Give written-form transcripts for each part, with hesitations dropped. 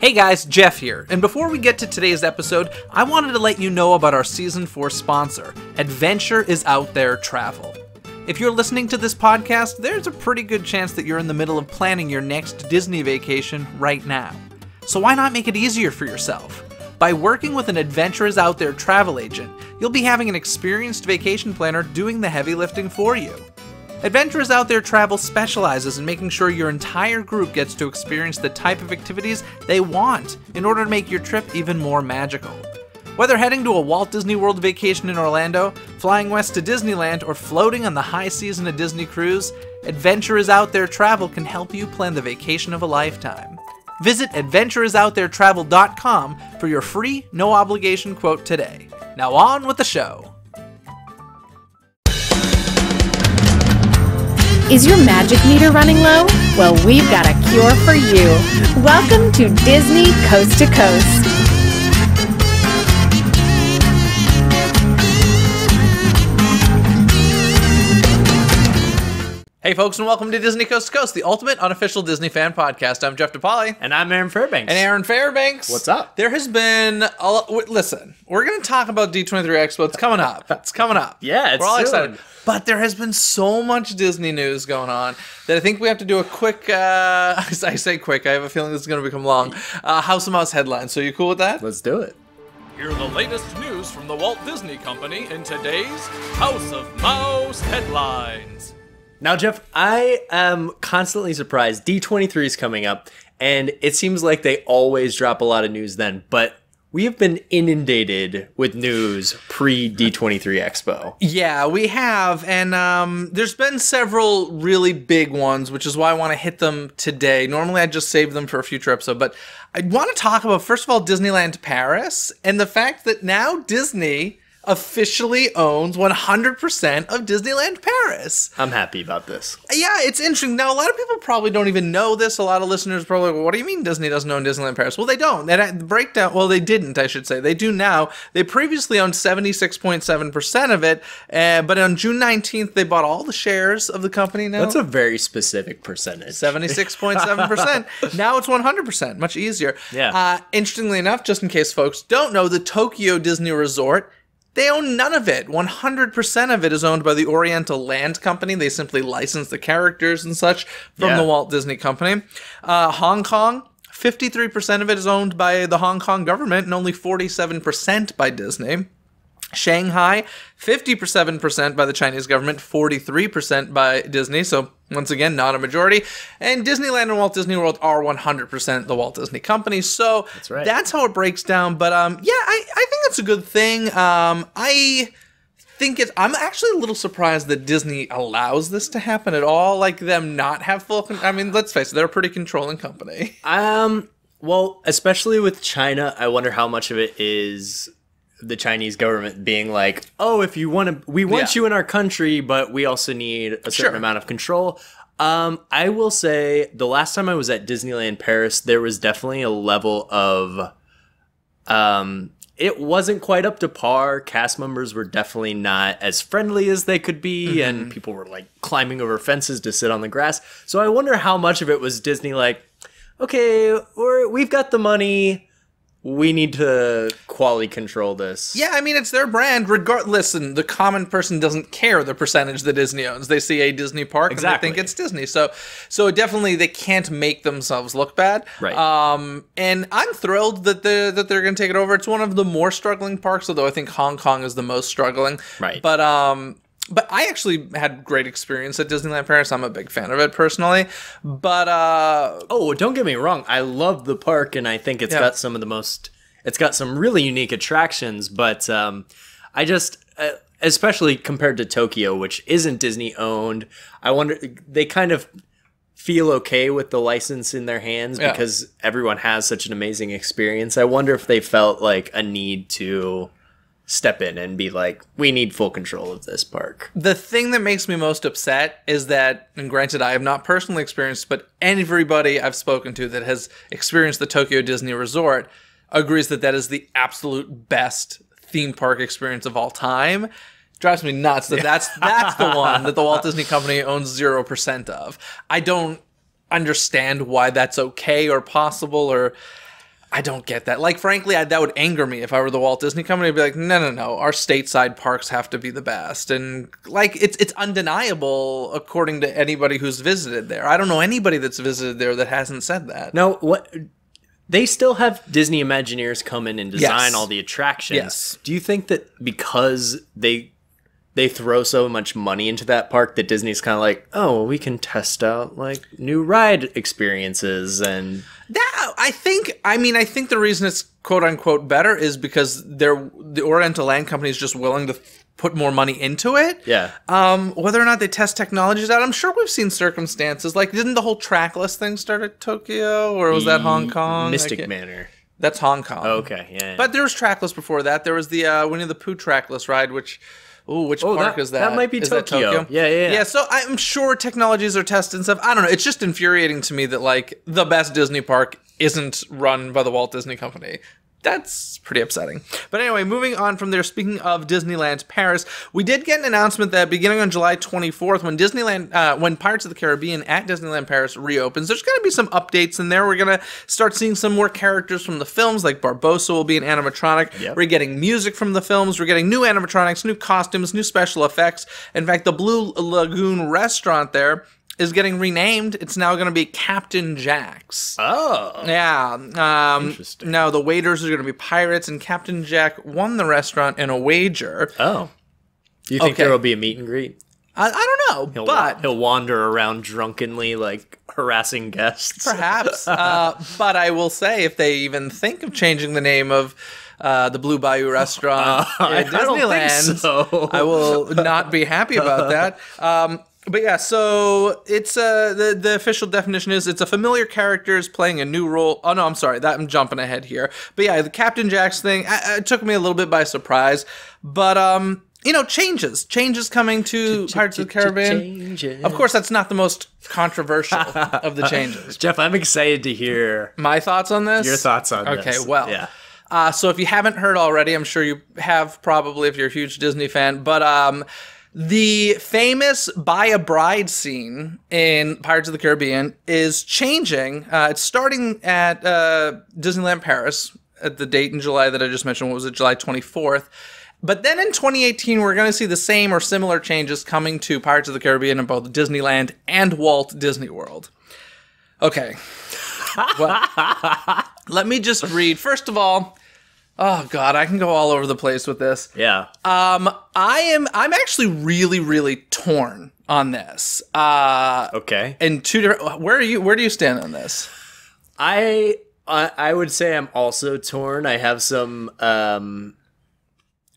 Hey guys, Jeff here, and before we get to today's episode, I wanted to let you know about our Season 4 sponsor, Adventure is Out There Travel. If you're listening to this podcast, there's a pretty good chance that you're in the middle of planning your next Disney vacation right now. So why not make it easier for yourself? By working with an Adventure is Out There travel agent, you'll be having an experienced vacation planner doing the heavy lifting for you. Adventure is Out There Travel specializes in making sure your entire group gets to experience the type of activities they want in order to make your trip even more magical. Whether heading to a Walt Disney World vacation in Orlando, flying west to Disneyland, or floating on the high seas in a Disney cruise, Adventure is Out There Travel can help you plan the vacation of a lifetime. Visit adventureisoutthere.travel.com for your free, no-obligation quote today. Now on with the show. Is your magic meter running low? Well, we've got a cure for you. Welcome to Disney Coast to Coast. Hey folks, and welcome to Disney Coast to Coast, the ultimate unofficial Disney fan podcast. I'm Jeff DePaoli. And I'm Aaron Fairbanks. And Aaron Fairbanks. What's up? There has been a lot. Listen, we're going to talk about D23 Expo. It's coming up. It's coming up. Yeah, we're all soon. excited. But there has been so much Disney news going on that I think we have to do a quick, I say quick, I have a feeling this is going to become long, House of Mouse headlines. So you cool with that? Let's do it. Hear the latest news from the Walt Disney Company in today's House of Mouse headlines. Now, Jeff, I am constantly surprised. D23 is coming up, and it seems like they always drop a lot of news then, but we have been inundated with news pre-D23 Expo. Yeah, we have, and there's been several really big ones, which is why I want to hit them today. Normally, I'd just save them for a future episode, but I want to talk about, first of all, Disneyland Paris, and the fact that now Disney officially owns 100% of Disneyland Paris. I'm happy about this. Yeah, it's interesting. Now, a lot of people probably don't even know this. A lot of listeners are probably like, well, what do you mean Disney doesn't own Disneyland Paris? Well, they don't. The breakdown, well, they didn't, I should say. They do now. They previously owned 76.7% of it, but on June 19th, they bought all the shares of the company now. That's a very specific percentage. 76.7%. Now it's 100%. Much easier. Yeah. Interestingly enough, just in case folks don't know, the Tokyo Disney Resort, they own none of it. 100% of it is owned by the Oriental Land Company. They simply license the characters and such from the Walt Disney Company. Hong Kong, 53% of it is owned by the Hong Kong government and only 47% by Disney. Shanghai, 57% by the Chinese government, 43% by Disney, so once again, not a majority. And Disneyland and Walt Disney World are 100% the Walt Disney Company, so that's how it breaks down. But yeah, I think it's a good thing. I think I'm actually a little surprised that Disney allows this to happen at all, like them not have full I mean, let's face it, they're a pretty controlling company. Well, especially with China, I wonder how much of it is the Chinese government being like, oh, if you want to, we want you in our country, but we also need a certain amount of control. I will say the last time I was at Disneyland Paris, there was definitely a level of, it wasn't quite up to par. Cast members were definitely not as friendly as they could be, and people were like climbing over fences to sit on the grass. So I wonder how much of it was Disney like, okay, we've got the money, we need to quality control this. Yeah, I mean, it's their brand. Listen, the common person doesn't care the percentage that Disney owns. They see a Disney park and they think it's Disney. So definitely they can't make themselves look bad. Right. And I'm thrilled that they're going to take it over. It's one of the more struggling parks, although I think Hong Kong is the most struggling. Right. But I actually had great experience at Disneyland Paris. I'm a big fan of it personally. But oh, don't get me wrong. I love the park, and I think it's got some of the most. It's got some really unique attractions. But I just, especially compared to Tokyo, which isn't Disney owned, I wonder they kind of feel okay with the license in their hands because everyone has such an amazing experience. I wonder if they felt like a need to step in and be like, we need full control of this park. The thing that makes me most upset is that, and granted I have not personally experienced, but everybody I've spoken to that has experienced the Tokyo Disney Resort agrees that that is the absolute best theme park experience of all time. Drives me nuts that that's the one that the Walt Disney Company owns 0% of. I don't understand why that's okay or possible, or I don't get that. Like, frankly, that would anger me if I were the Walt Disney Company. I'd be like, no. Our stateside parks have to be the best. And, like, it's undeniable according to anybody who's visited there. I don't know anybody that's visited there that hasn't said that. No, what... They still have Disney Imagineers come in and design Yes. all the attractions. Yes. Do you think that because they throw so much money into that park that Disney's kind of like, oh, well, we can test out like new ride experiences and I think the reason it's quote unquote better is because the Oriental Land Company is just willing to put more money into it. Yeah. Whether or not they test technologies out, I'm sure we've seen circumstances. Like, didn't the whole trackless thing start at Tokyo, or was that Hong Kong? Mystic Manor. That's Hong Kong. Oh, okay, yeah. But there was trackless before that. There was the Winnie the Pooh trackless ride, which park is that? That might be Is Tokyo. That Tokyo? Yeah. Yeah, so I'm sure technologies are tested and stuff. I don't know. It's just infuriating to me that, like, the best Disney park isn't run by the Walt Disney Company. That's pretty upsetting. But anyway, moving on from there, speaking of Disneyland Paris, we did get an announcement that beginning on July 24th, when Pirates of the Caribbean at Disneyland Paris reopens, there's going to be some updates in there. We're going to start seeing some more characters from the films, like Barbossa will be an animatronic. Yep. We're getting music from the films. We're getting new animatronics, new costumes, new special effects. In fact, the Blue Lagoon restaurant there is getting renamed. It's now going to be Captain Jack's. Oh. Yeah. Interesting. Now the waiters are going to be pirates, and Captain Jack won the restaurant in a wager. Oh. Do you think Okay. there will be a meet and greet? I don't know, but He'll wander around drunkenly, like, harassing guests. perhaps. But I will say, if they even think of changing the name of the Blue Bayou restaurant I at don't think Disneyland, so. I will not be happy about that. But yeah, so it's the official definition is it's a familiar characters playing a new role. Oh no, I'm sorry, I'm jumping ahead here. But yeah, the Captain Jack's thing, it took me a little bit by surprise. But changes coming to Pirates of the Caribbean. Changes. Of course, that's not the most controversial of the changes. Jeff, I'm excited to hear My thoughts on this? your thoughts on this. Okay, well. Yeah. So if you haven't heard already, I'm sure you have probably if you're a huge Disney fan, but the famous Buy a Bride scene in Pirates of the Caribbean is changing. It's starting at Disneyland Paris at the date in July that I just mentioned. What was it, July 24th? But then in 2018, we're going to see the same or similar changes coming to Pirates of the Caribbean in both Disneyland and Walt Disney World. Okay. Well, let me just read. First of all, oh God, I can go all over the place with this. Yeah. I'm actually really, really torn on this. Okay. And two different. Where do you stand on this? I would say I'm also torn. I have some.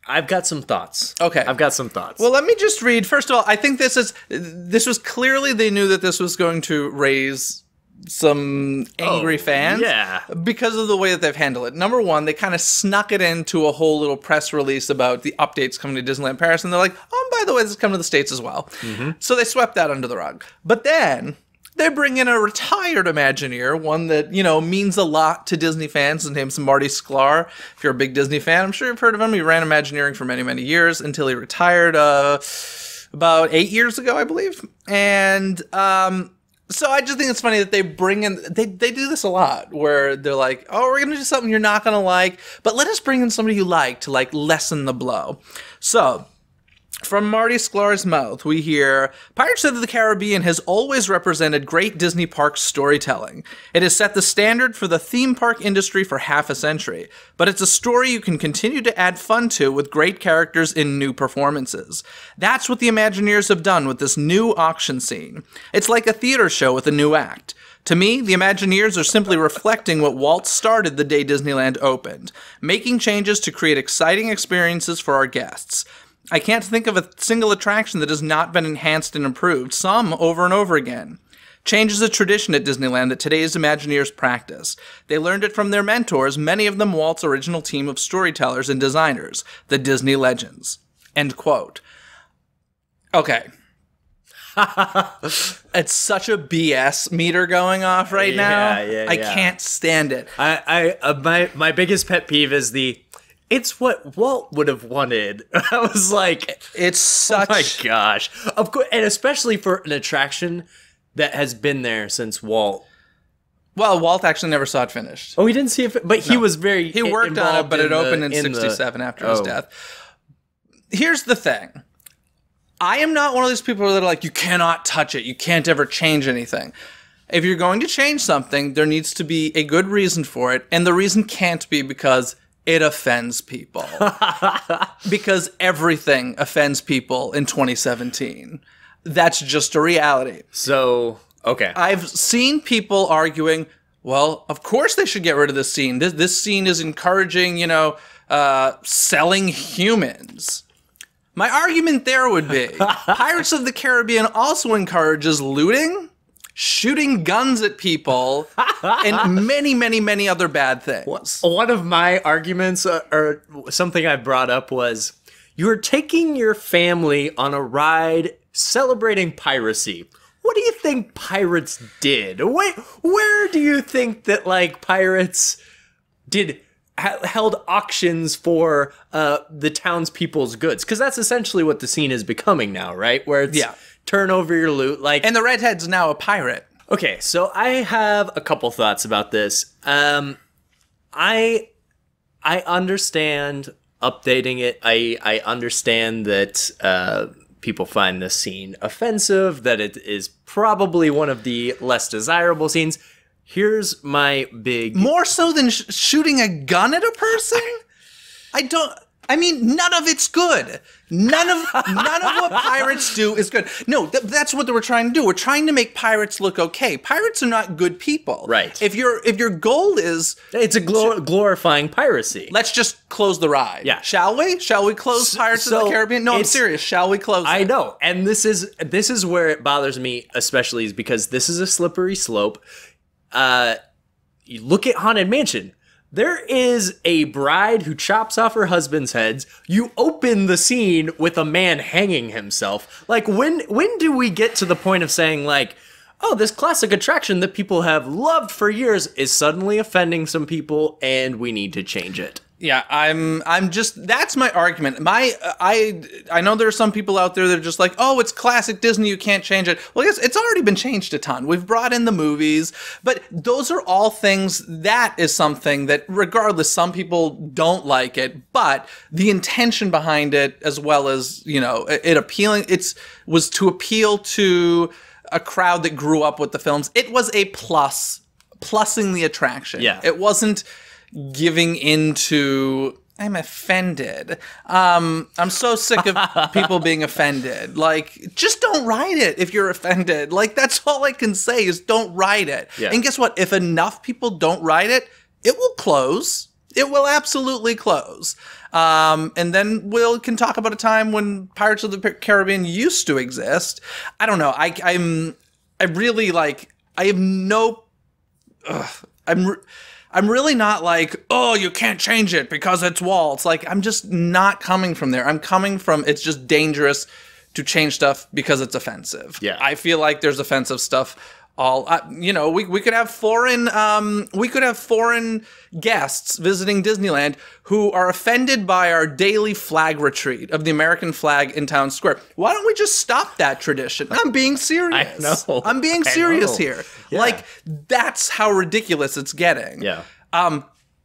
I've got some thoughts. Okay. I've got some thoughts. Well, let me just read. First of all, I think this was clearly they knew that this was going to raise some angry fans. yeah. Because of the way that they've handled it. Number one, they kind of snuck it into a whole little press release about the updates coming to Disneyland Paris, and they're like, oh, and by the way, this is coming to the States as well. Mm-hmm. So they swept that under the rug. But then they bring in a retired Imagineer, one that, means a lot to Disney fans. His name's Marty Sklar. If you're a big Disney fan, I'm sure you've heard of him. He ran Imagineering for many, many years until he retired about 8 years ago, I believe. And so I just think it's funny that they bring in, they do this a lot, where they're like, oh, we're going to do something you're not going to like, but let us bring in somebody you like to, like, lessen the blow. So from Marty Sklar's mouth, we hear, Pirates of the Caribbean has always represented great Disney park storytelling. It has set the standard for the theme park industry for half a century, but it's a story you can continue to add fun to with great characters in new performances. That's what the Imagineers have done with this new auction scene. It's like a theater show with a new act. To me, the Imagineers are simply reflecting what Walt started the day Disneyland opened, making changes to create exciting experiences for our guests. I can't think of a single attraction that has not been enhanced and improved, some over and over again. Change is a tradition at Disneyland that today's Imagineers practice. They learned it from their mentors, many of them Walt's original team of storytellers and designers, the Disney Legends. End quote. Okay. It's such a BS meter going off right now. Yeah. I can't stand it. My biggest pet peeve is it's what Walt would have wanted. I was like, It's such... oh my gosh. Of course, and especially for an attraction that has been there since Walt Well, Walt actually never saw it finished. Oh, he didn't see it, but he was very He worked on it, but it opened in 67 after his Oh. death. Here's the thing. I am not one of those people that are like, you cannot touch it. You can't ever change anything. If you're going to change something, there needs to be a good reason for it. And the reason can't be because it offends people. Because everything offends people in 2017. That's just a reality. So, okay. I've seen people arguing, well, of course they should get rid of this scene. This scene is encouraging, selling humans. My argument there would be, Pirates of the Caribbean also encourages looting, shooting guns at people, and many, many, many other bad things. One of my arguments, or something I brought up, was you're taking your family on a ride celebrating piracy. What do you think pirates did? Where do you think that, like, pirates held auctions for the townspeople's goods? Because that's essentially what the scene is becoming now, right? Where it's turn over your loot. And the redhead's now a pirate. Okay, so I have a couple thoughts about this. I understand updating it. I understand that people find this scene offensive, that it is probably one of the less desirable scenes. Here's my big... More so than shooting a gun at a person? None of it's good. None of what pirates do is good. No, that's what we're trying to do. We're trying to make pirates look okay. Pirates are not good people. Right. If your goal is... It's a glorifying piracy. Let's just close the ride. Yeah. Shall we? Shall we close Pirates of the Caribbean? No, I'm serious. Shall we close it? I know. And this is where it bothers me, especially, is because this is a slippery slope. You look at Haunted Mansion. There is a bride who chops off her husband's heads. You open the scene with a man hanging himself. Like, when do we get to the point of saying, like, oh, this classic attraction that people have loved for years is suddenly offending some people and we need to change it? Yeah, I'm just, that's my argument. I know there are some people out there that are just like, oh, it's classic Disney, you can't change it. Well, I guess it's already been changed a ton. We've brought in the movies, but those are all things, that is something that regardless, some people don't like it, but the intention behind it, as well as, was to appeal to a crowd that grew up with the films. It was a plussing the attraction. Yeah. It wasn't giving into, I'm offended. I'm so sick of people being offended. Like, just don't ride it if you're offended. Like, that's all I can say is don't ride it. Yeah. And guess what? If enough people don't ride it, it will close. It will absolutely close. And then we can talk about a time when Pirates of the Caribbean used to exist. I don't know. I'm really not like, oh, you can't change it because it's Walt. Like, I'm just not coming from there. I'm coming from, it's just dangerous to change stuff because it's offensive. Yeah. I feel like there's offensive stuff we could have foreign guests visiting Disneyland who are offended by our daily flag retreat of the American flag in Town Square. Why don't we just stop that tradition? I'm being serious. I know. I'm being serious here. Yeah. Like, that's how ridiculous it's getting. Yeah.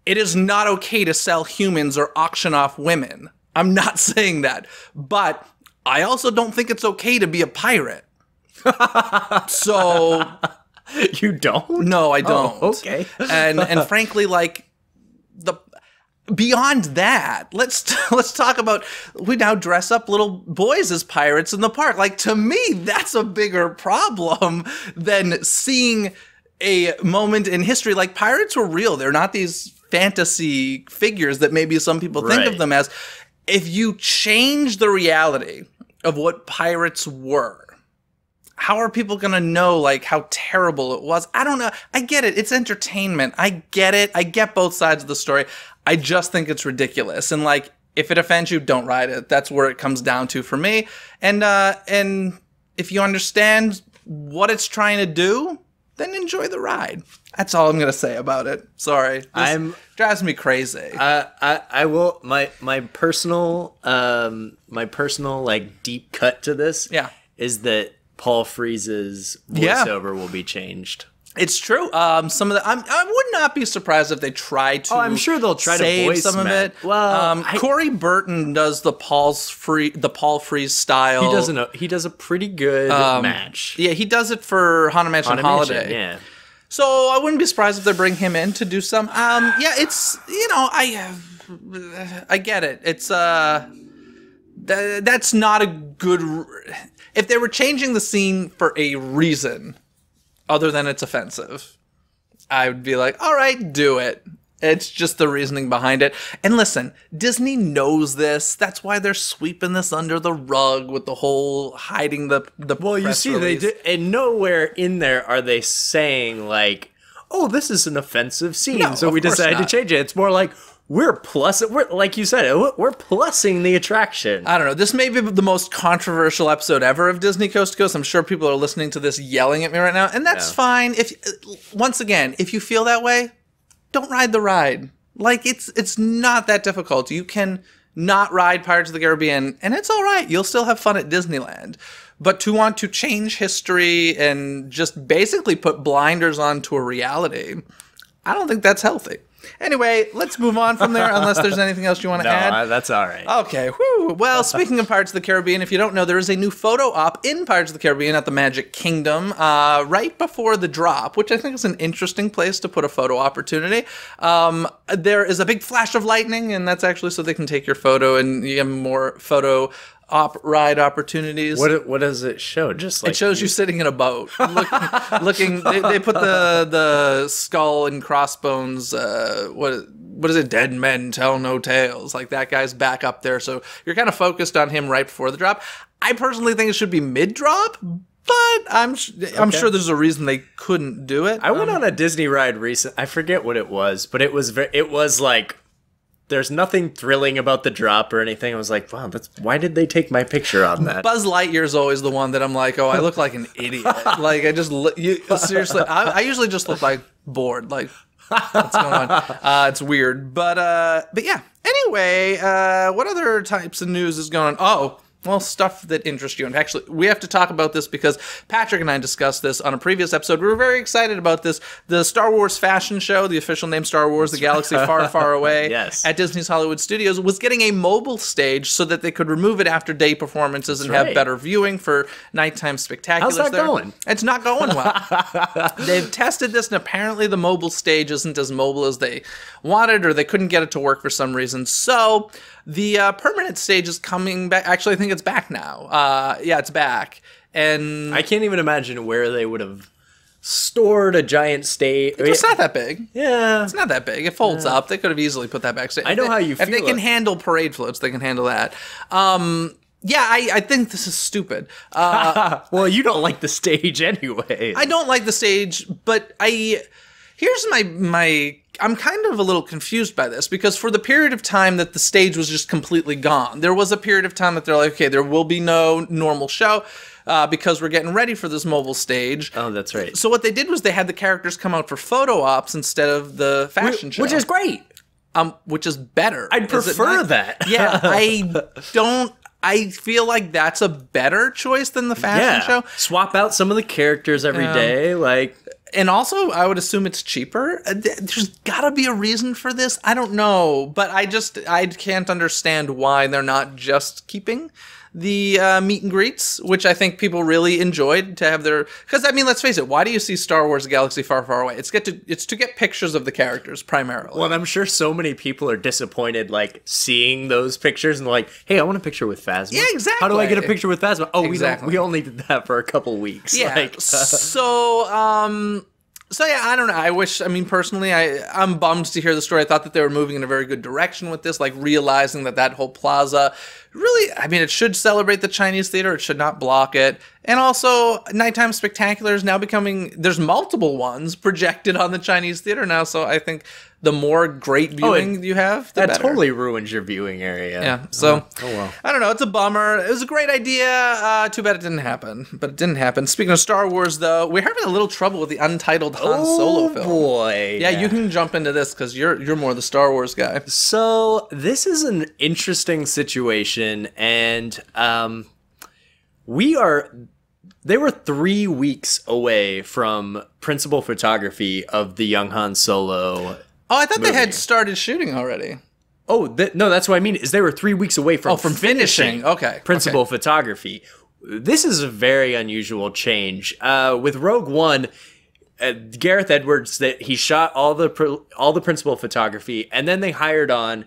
It is not okay to sell humans or auction off women. I'm not saying that. But I also don't think it's okay to be a pirate. So you don't? No, I don't. Oh, okay. and frankly, like, beyond that, let's talk about, we now dress up little boys as pirates in the park. Like, to me, that's a bigger problem than seeing a moment in history. Like, pirates were real. They're not these fantasy figures that maybe some people think of them as. If you change the reality of what pirates were, how are people going to know, like, how terrible it was? I don't know. I get it. It's entertainment. I get it. I get both sides of the story. I just think it's ridiculous. And, like, if it offends you, don't ride it. That's where it comes down to for me. And if you understand what it's trying to do, then enjoy the ride. That's all I'm going to say about it. Sorry. This drives me crazy. I will, my personal, like, deep cut to this is that Paul Frees's voiceover will be changed. It's true. Some of the I would not be surprised if they try to. Oh, I'm sure they'll try to save voice some of it. Well, Corey Burton does the Paul Frees style. He does a pretty good match. Yeah, he does it for Haunted Mansion Holiday. Yeah. So I wouldn't be surprised if they bring him in to do some. Yeah, it's I get it. It's that's not a good. If they were changing the scene for a reason other than it's offensive, I would be like, all right, do it. It's just the reasoning behind it. And listen, Disney knows this. That's why they're sweeping this under the rug with the whole hiding the Well, you see, release. They did, and nowhere in there are they saying like, "Oh, this is an offensive scene," no, so we decided to change it. It's more like we're like you said, we're plussing the attraction. I don't know. This may be the most controversial episode ever of Disney Coast to Coast. I'm sure people are listening to this yelling at me right now, and that's fine. Once again, if you feel that way, don't ride the ride. Like, it's not that difficult. You can not ride Pirates of the Caribbean, and it's all right. You'll still have fun at Disneyland. But to want to change history and just basically put blinders onto a reality, I don't think that's healthy. Anyway, let's move on from there, unless there's anything else you want to add. No, that's all right. Okay, whew. Well, speaking of Pirates of the Caribbean, if you don't know, there is a new photo op in Pirates of the Caribbean at the Magic Kingdom right before the drop, which I think is an interesting place to put a photo opportunity. There is a big flash of lightning, and that's actually so they can take your photo and you have more photo ride opportunities. What does it show? Just like it shows you sitting in a boat, looking. They put the skull and crossbones. What is it? Dead men tell no tales. Like that guy's back up there, so you're kind of focused on him right before the drop. I personally think it should be mid-drop, but I'm sure there's a reason they couldn't do it. I went on a Disney ride recently. I forget what it was, but it was like. There's nothing thrilling about the drop or anything. I was like, wow, why did they take my picture on that? Buzz Lightyear's always the one that I'm like, oh, I look like an idiot. Like, seriously, I usually just look like bored. Like, what's going on? It's weird. But yeah. Anyway, what other types of news is going on? Oh, well, stuff that interests you. And actually, we have to talk about this because Patrick and I discussed this on a previous episode. We were very excited about this. The Star Wars fashion show, the official name Star Wars, The Galaxy Far, Far Away, yes. at Disney's Hollywood Studios, was getting a mobile stage so that they could remove it after day performances and have better viewing for nighttime spectaculars. How's that going? It's not going well. They've tested this, and apparently the mobile stage isn't as mobile as they wanted, or they couldn't get it to work for some reason. So the permanent stage is coming back. Actually, I think it's back now. Yeah, it's back. And I can't even imagine where they would have stored a giant stage. It's not that big. Yeah. It's not that big. It folds up. They could have easily put that backstage. I know how you feel. If they can handle parade floats, they can handle that. Yeah, I think this is stupid. Well, you don't like the stage anyway. I don't like the stage, but here's my I'm kind of a little confused by this, because for the period of time that the stage was just completely gone, there was a period of time that they're like, okay, there will be no normal show because we're getting ready for this mobile stage. Oh, that's right. So what they did was they had the characters come out for photo ops instead of the fashion show. Which is great. Which is better. I'd prefer that. Yeah, I feel like that's a better choice than the fashion show. Swap out some of the characters every day, like. And also, I would assume it's cheaper. There's got to be a reason for this. I don't know, but I can't understand why they're not just keeping the meet and greets, which I think people really enjoyed to have their. Because I mean, let's face it. Why do you see Star Wars: Galaxy Far, Far Away? It's to get pictures of the characters primarily. Well, and I'm sure so many people are disappointed, like seeing those pictures and like, hey, I want a picture with Phasma. Yeah, exactly. How do I get a picture with Phasma? Oh, exactly. we only did that for a couple weeks. Yeah. Like, So yeah, I don't know. Personally, I'm bummed to hear the story. I thought that they were moving in a very good direction with this, like realizing that whole plaza really, it should celebrate the Chinese theater. It should not block it. And also, nighttime spectaculars now there's multiple ones projected on the Chinese theater now. So I think the more great viewing you have, the that better. totally ruins your viewing area. Yeah. So, well. I don't know. It's a bummer. It was a great idea. Too bad it didn't happen. But it didn't happen. Speaking of Star Wars, though, we're having a little trouble with the untitled Han Solo film. Oh, boy. Yeah, you can jump into this because you're more the Star Wars guy. So, this is an interesting situation, and we are They were 3 weeks away from principal photography of the young Han Solo. Oh, I thought movie. they had started shooting already. Oh, no, that's what I mean. Is they were 3 weeks away from finishing. Okay, principal photography. This is a very unusual change. With Rogue One, Gareth Edwards, that he shot all the principal photography, and then they hired on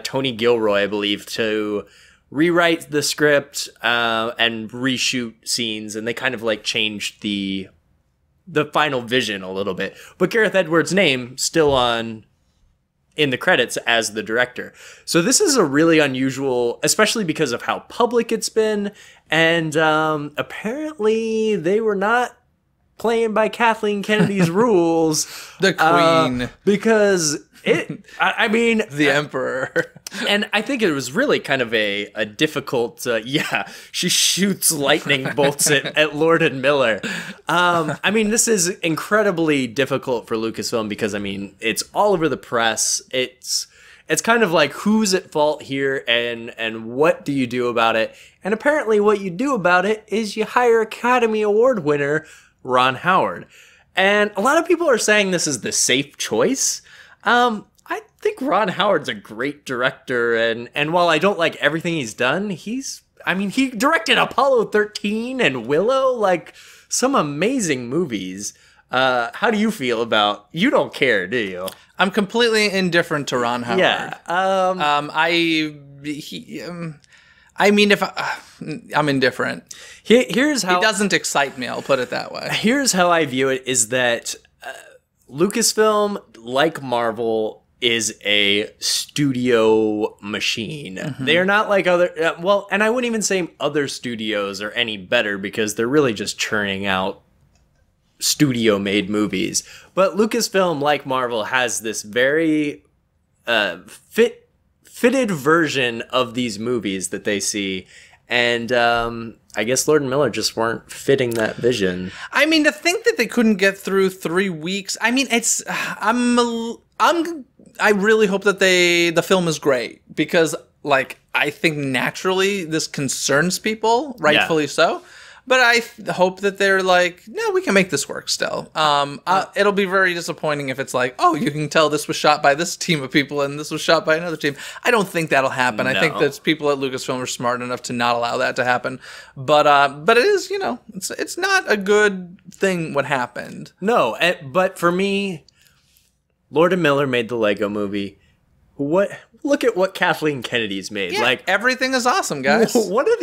Tony Gilroy, I believe, to rewrite the script and reshoot scenes, and they kind of like changed the final vision a little bit. But Gareth Edwards' name still in the credits as the director. So this is a really unusual, especially because of how public it's been, and apparently they were not playing by Kathleen Kennedy's rules. The Queen. Because I mean... The Emperor. And I think it was really kind of a difficult... she shoots lightning bolts at Lord and Miller. I mean, this is incredibly difficult for Lucasfilm because, I mean, it's all over the press. It's kind of like, who's at fault here and what do you do about it? And apparently what you do about it is you hire Academy Award winner Ron Howard. And a lot of people are saying this is the safe choice. I think Ron Howard's a great director, and while I don't like everything he's done, he directed Apollo 13 and Willow, like some amazing movies. How do you feel about? You don't care, do you? I'm completely indifferent to Ron Howard. Yeah. I'm indifferent. Here's how he doesn't excite me. I'll put it that way. Here's how I view it: is that Lucasfilm, like Marvel, is a studio machine. Mm-hmm. They are not like other, and I wouldn't even say other studios are any better because they're really just churning out studio-made movies. But Lucasfilm, like Marvel, has this very fitted version of these movies that they see, and I guess Lord and Miller just weren't fitting that vision. I mean, to think that they couldn't get through 3 weeks. I mean, I really hope that the film is great because, like, I think naturally this concerns people, rightfully so. But I hope that they're like, no, we can make this work still. It'll be very disappointing if it's like, oh, you can tell this was shot by this team of people and this was shot by another team. I don't think that'll happen. No. I think that people at Lucasfilm are smart enough to not allow that to happen. But it is, it's not a good thing what happened. No, but for me, Lord and Miller made the Lego movie. Look at what Kathleen Kennedy's made. Yeah, like, everything is awesome, guys. One of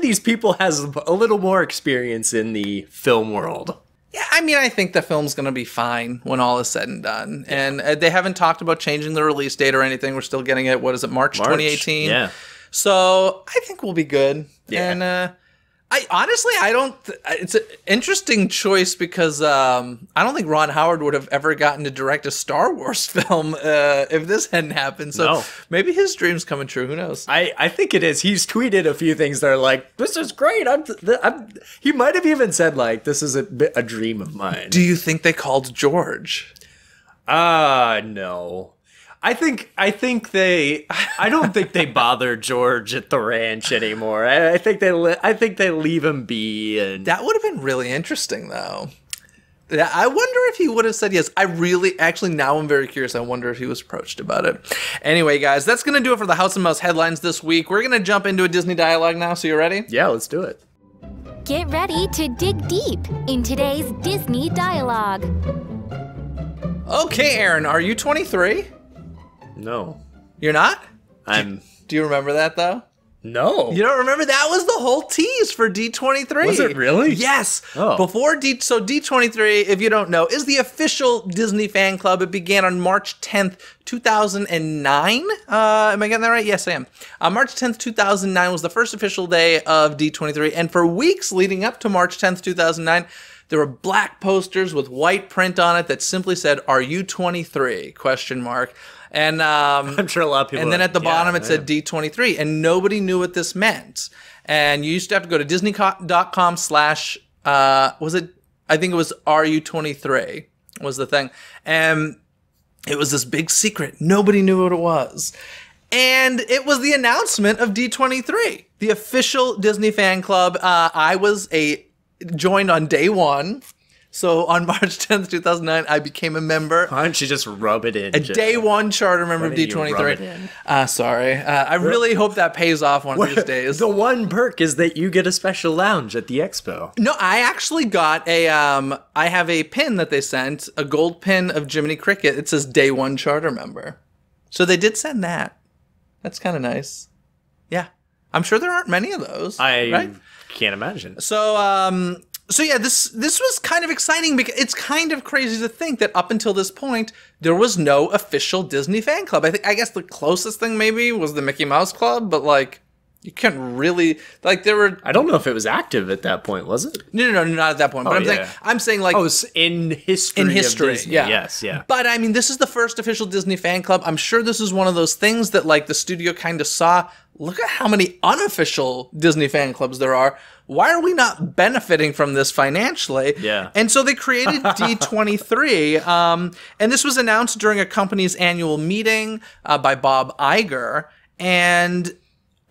these people has a little more experience in the film world. Yeah, I mean, I think the film's going to be fine when all is said and done. Yeah. And they haven't talked about changing the release date or anything. We're still getting it, March 2018? Yeah. So I think we'll be good. Yeah. And it's an interesting choice because I don't think Ron Howard would have ever gotten to direct a Star Wars film if this hadn't happened. So maybe his dream's coming true. Who knows? I think it is. He's tweeted a few things that are like, this is great. He might have even said, like, this is a dream of mine. Do you think they called George? No. I don't think they bother George at the ranch anymore. I think they leave him be. And that would have been really interesting, though. I wonder if he would have said yes. Now I'm very curious. I wonder if he was approached about it. Anyway, guys, that's going to do it for the House of Mouse headlines this week. We're going to jump into a Disney dialogue now. So you ready? Yeah, let's do it. Get ready to dig deep in today's Disney dialogue. Okay, Aaron, are you 23? No. You're not? Do you remember that, though? No. You don't remember? That was the whole tease for D23. Was it really? Yes. Oh. So D23, if you don't know, is the official Disney fan club. It began on March 10th, 2009. Am I getting that right? Yes, I am. March 10th, 2009 was the first official day of D23. And for weeks leading up to March 10th, 2009, there were black posters with white print on it that simply said, "Are you 23?" ? And I'm sure a lot of people. And then at the bottom it said D23, and nobody knew what this meant. And you used to have to go to Disney.com/ was it? I think it was RU23 was the thing, and it was this big secret. Nobody knew what it was, and it was the announcement of D23, the official Disney fan club. I was a joined on day one. So on March 10th, 2009, I became a member. Why don't you just rub it in? A day one charter member of D23. Sorry. I really hope that pays off one of these days. The one perk is that you get a special lounge at the expo. No, I actually got I have a pin that they sent, a gold pin of Jiminy Cricket. It says day one charter member. So they did send that. That's kind of nice. Yeah. I'm sure there aren't many of those. Right? Can't imagine. So yeah, this was kind of exciting because it's kind of crazy to think that up until this point there was no official Disney fan club. I guess the closest thing maybe was the Mickey Mouse Club, but like you couldn't really there were. I don't know if it was active at that point, was it? No, not at that point. But I'm saying like in history. In history, of Disney. yeah, yes, yeah. But I mean, this is the first official Disney fan club. I'm sure this is one of those things that like the studio kind of saw. Look at how many unofficial Disney fan clubs there are. Why are we not benefiting from this financially? Yeah. And so they created D23, and this was announced during a company's annual meeting by Bob Iger. And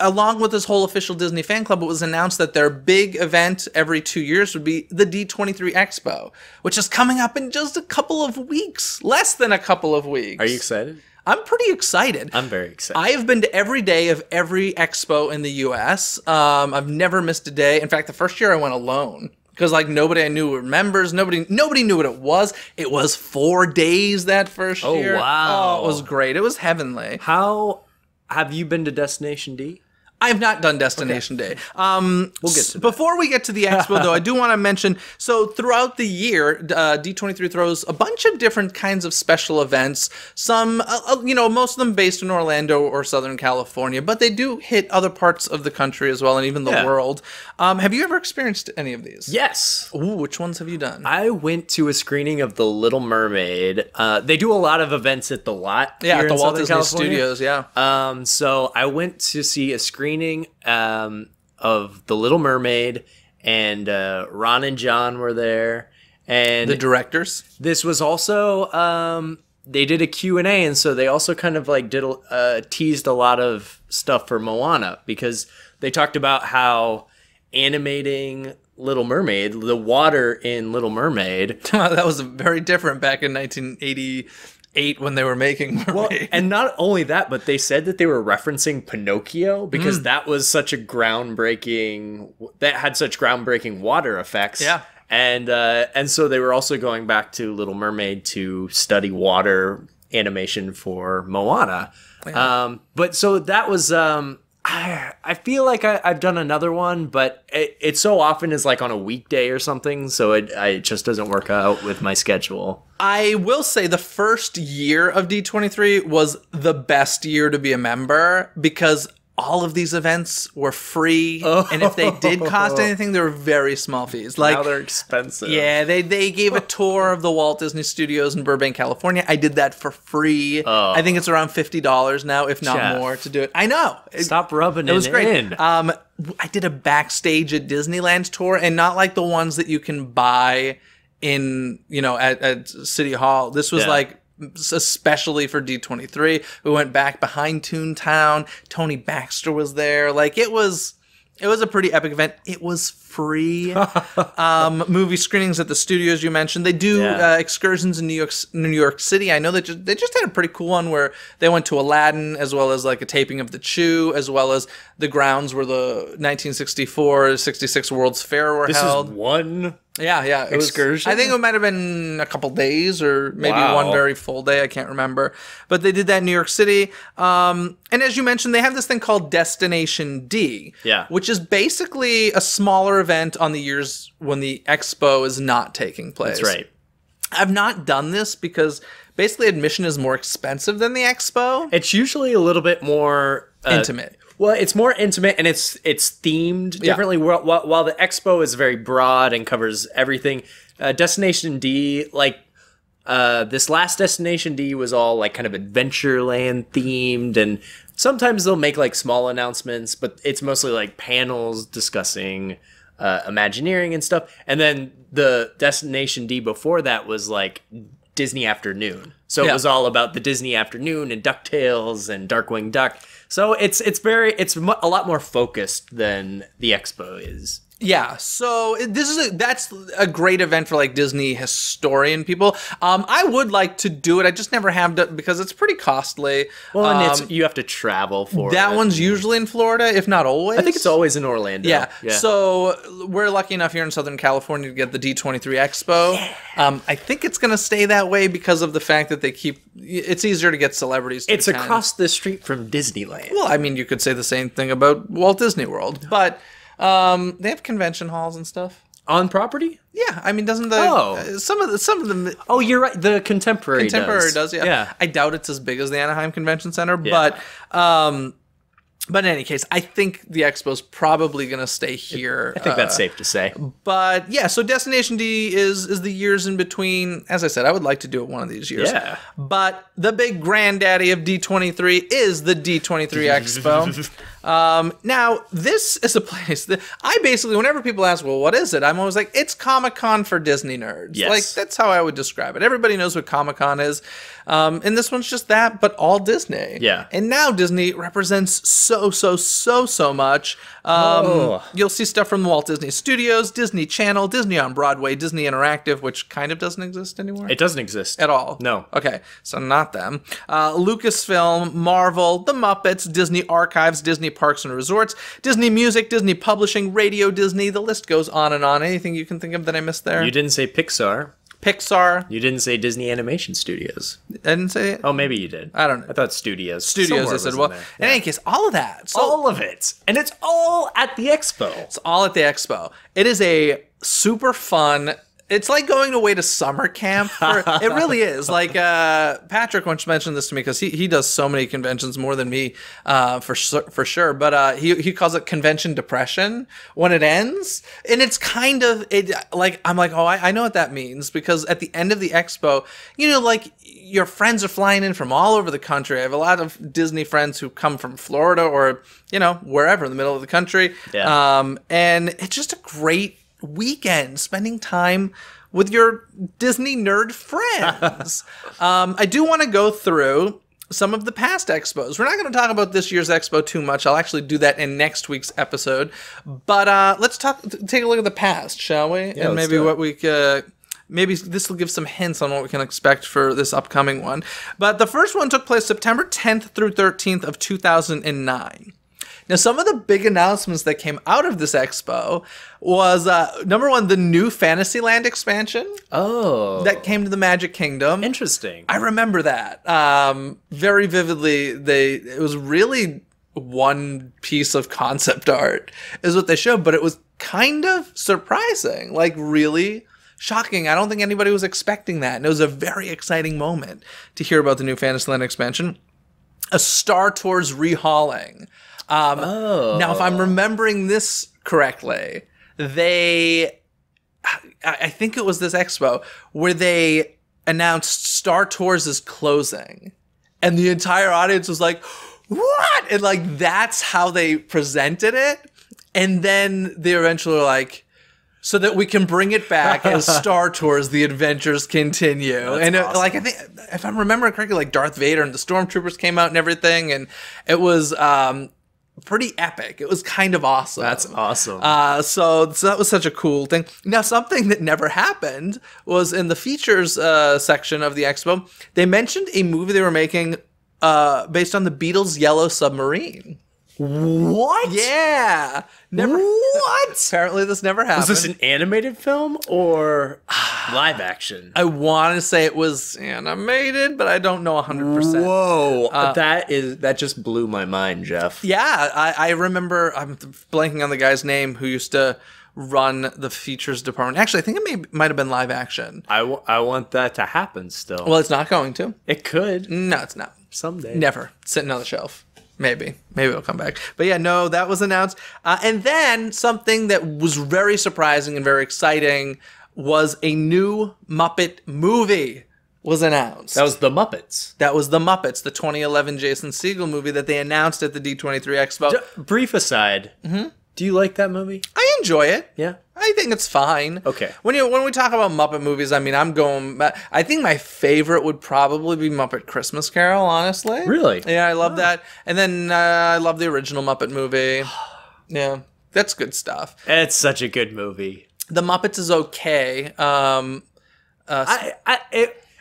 along with this whole official Disney fan club, it was announced that their big event every 2 years would be the D23 Expo, which is coming up in just a couple of weeks, less than a couple of weeks. Are you excited? I'm pretty excited. I'm very excited. I have been to every day of every expo in the U.S. I've never missed a day. In fact, the first year I went alone because like nobody I knew were members. Nobody knew what it was. It was 4 days that first year. Oh, wow. Oh, it was great. It was heavenly. How have you been to Destination D? I have not done Destination Day. We'll get to that. Before we get to the expo, though, I do want to mention, so throughout the year, D23 throws a bunch of different kinds of special events. Some, most of them based in Orlando or Southern California, but they do hit other parts of the country as well, and even the world. Have you ever experienced any of these? Yes. Ooh, which ones have you done? I went to a screening of The Little Mermaid. They do a lot of events at the lot. Yeah, here at the in Walt Southern Disney California. Studios, yeah. So I went to see a screening of The Little Mermaid, and Ron and John were there. And the directors? This was also, they did a Q&A, and so they also kind of like teased a lot of stuff for Moana, because they talked about how animating Little Mermaid, the water in Little Mermaid. That was very different back in 1988 when they were making Mermaid. Well, and not only that, but they said that they were referencing Pinocchio because that was such a groundbreaking water effects. Yeah. And so they were also going back to Little Mermaid to study water animation for Moana. Yeah. But so that was I feel like I've done another one, but it so often is like on a weekday or something, so it just doesn't work out with my schedule. I will say the first year of D23 was the best year to be a member because all of these events were free, and if they did cost anything, they were very small fees. Like now they're expensive. Yeah, they gave a tour of the Walt Disney Studios in Burbank, California. I did that for free. I think it's around $50 now, if not more, to do it. I know. Stop rubbing it in. It was great. I did a backstage at Disneyland tour, and not like the ones that you can buy in, at City Hall. This was like especially for D23. We went back behind Toontown. Tony Baxter was there. Like it was a pretty epic event. It was free. Movie screenings at the studios you mentioned. They do excursions in New York City. I know they just had a pretty cool one where they went to Aladdin, as well as like a taping of The Chew, as well as the grounds where the 1964-66 World's Fair were held. This is one. Yeah. Excursion? I think it might have been a couple days or maybe one very full day. I can't remember. But they did that in New York City. And as you mentioned, they have this thing called Destination D, which is basically a smaller event on the years when the expo is not taking place. That's right. I've not done this because basically admission is more expensive than the expo. It's usually a little bit more intimate. Well, it's more intimate and it's themed differently. While the expo is very broad and covers everything, Destination D, like this last Destination D was all like kind of Adventureland themed, and sometimes they'll make like small announcements, but it's mostly like panels discussing Imagineering and stuff. And then the Destination D before that was like Disney Afternoon. So it was all about the Disney Afternoon and DuckTales and Darkwing Duck. So it's a lot more focused than the expo is. Yeah, so that's a great event for like Disney historian people. I would like to do it. I just never have done because it's pretty costly. Well, and you have to travel for that it. one's usually in Florida, if not always. I think it's always in Orlando. Yeah. So we're lucky enough here in Southern California to get the D23 Expo. Yeah. I think it's going to stay that way because of the fact that it's easier to get celebrities to It's across the street from Disneyland. Well, I mean, you could say the same thing about Walt Disney World, but they have convention halls and stuff. On property? Yeah, I mean, doesn't some of them? Oh, you're right. The Contemporary does. Yeah. I doubt it's as big as the Anaheim Convention Center, but in any case, I think the Expo's probably going to stay here. I think that's safe to say. But yeah, so Destination D is the years in between. As I said, I would like to do it one of these years. Yeah. But the big granddaddy of D23 is the D23 Expo. Now, this is a place that I basically, whenever people ask, well, what is it? I'm always like, it's Comic-Con for Disney nerds. Yes. Like, that's how I would describe it. Everybody knows what Comic-Con is. And this one's just that, but all Disney. Yeah. And now Disney represents so much. You'll see stuff from the Walt Disney Studios, Disney Channel, Disney on Broadway, Disney Interactive, which kind of doesn't exist anymore. It doesn't exist. At all. No. Okay, so not them. Lucasfilm, Marvel, The Muppets, Disney Archives, Disney Parks and Resorts, Disney Music, Disney Publishing, Radio Disney. The list goes on and on. Anything you can think of that I missed there? You didn't say Pixar. Pixar. You didn't say Disney Animation Studios. I didn't say it? Oh, maybe you did. I don't know. I thought Studios. Studios, I said. Well, in any case, all of that. So, all of it. And it's all at the Expo. It's all at the Expo. It is a super fun... It's like going away to summer camp. It really is. Like Patrick once mentioned this to me because he does so many conventions more than me for sure. But he calls it convention depression when it ends, and it's kind of like I'm like, oh, I know what that means because at the end of the Expo, like your friends are flying in from all over the country. I have a lot of Disney friends who come from Florida or wherever in the middle of the country. Yeah. And it's just a great weekend spending time with your Disney nerd friends. I do want to go through some of the past expos. We're not going to talk about this year's expo too much. I'll actually do that in next week's episode. But let's take a look at the past, shall we? Yeah, and maybe what we maybe this will give some hints on what we can expect for this upcoming one. But the first one took place September 10th through 13th of 2009. Now, some of the big announcements that came out of this expo was, number one, the new Fantasyland expansion. Oh. That came to the Magic Kingdom. Interesting. I remember that very vividly. It was really one piece of concept art is what they showed, but it was kind of surprising, like really shocking. I don't think anybody was expecting that. And it was a very exciting moment to hear about the new Fantasyland expansion. A Star Tours rehauling. Now, if I'm remembering this correctly, I think it was this expo where they announced Star Tours is closing, and the entire audience was like, "What?" And like that's how they presented it, and then they eventually were like, so that we can bring it back as Star Tours, the adventures continue. That's and awesome. I think if I'm remembering correctly, like Darth Vader and the Stormtroopers came out and everything, and it was pretty epic. It was kind of awesome. That's awesome. So that was such a cool thing. Now, something that never happened was in the features section of the expo, they mentioned a movie they were making based on the Beatles' Yellow Submarine. What? Yeah. Never. What? Apparently this never happened. Was this an animated film or live action? I want to say it was animated, but I don't know 100%. Whoa. That just blew my mind, Jeff. Yeah, I remember, I'm blanking on the guy's name who used to run the features department. Actually, I think it might have been live action. I want that to happen still. Well, it's not going to. It could. No, it's not. Someday. Never. Sitting on the shelf. Maybe it'll come back. But yeah, no, that was announced. And then something that was very surprising and very exciting was a new Muppet movie was announced. That was The Muppets. That was The Muppets, the 2011 Jason Segel movie that they announced at the D23 Expo. Brief aside. Mm-hmm. Do you like that movie? I enjoy it. Yeah. I think it's fine. Okay. When we talk about Muppet movies, I mean, I think my favorite would probably be Muppet Christmas Carol, honestly. Really? Yeah, I love that. And then I love the original Muppet movie. Yeah. That's good stuff. It's such a good movie. The Muppets is okay.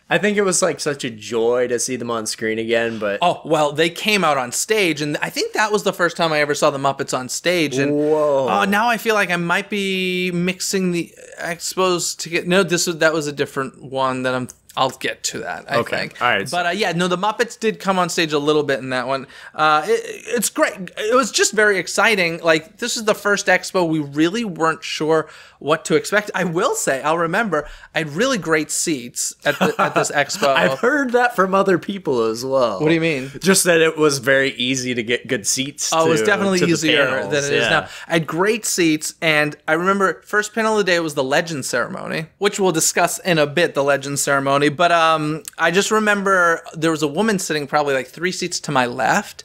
I think it was like such a joy to see them on screen again, but Oh, well, they came out on stage, and I think that was the first time I ever saw the Muppets on stage. And whoa. Now I feel like I might be mixing the Expos to get. No, that was a different one that I'll get to that, I think. All right. But yeah, no, the Muppets did come on stage a little bit in that one. It's great. It was just very exciting. Like, this is the first expo. We really weren't sure what to expect. I will say, I'll remember, I had really great seats at this expo. I've heard that from other people as well. What do you mean? Just that it was very easy to get good seats. Oh, it was definitely to the easier panels, than it is now. I had great seats, and I remember first panel of the day was the Legend Ceremony, which we'll discuss in a bit, the Legend Ceremony. But I just remember there was a woman sitting probably like 3 seats to my left,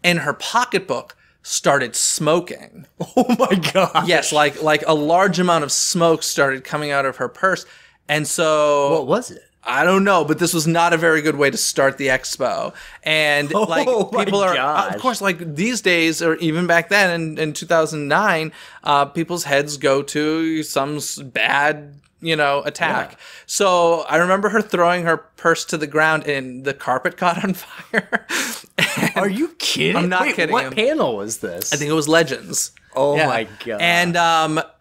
and her pocketbook started smoking. Oh my god! Yes, like a large amount of smoke started coming out of her purse, and so What was it? I don't know, but this was not a very good way to start the expo. And like people are, of course, like these days, or even back then in 2009, people's heads go to some bad, attack. Yeah. So I remember her throwing her purse to the ground, and the carpet caught on fire. Are you kidding? I'm not kidding. What panel was this? I think it was Legends. Oh my god!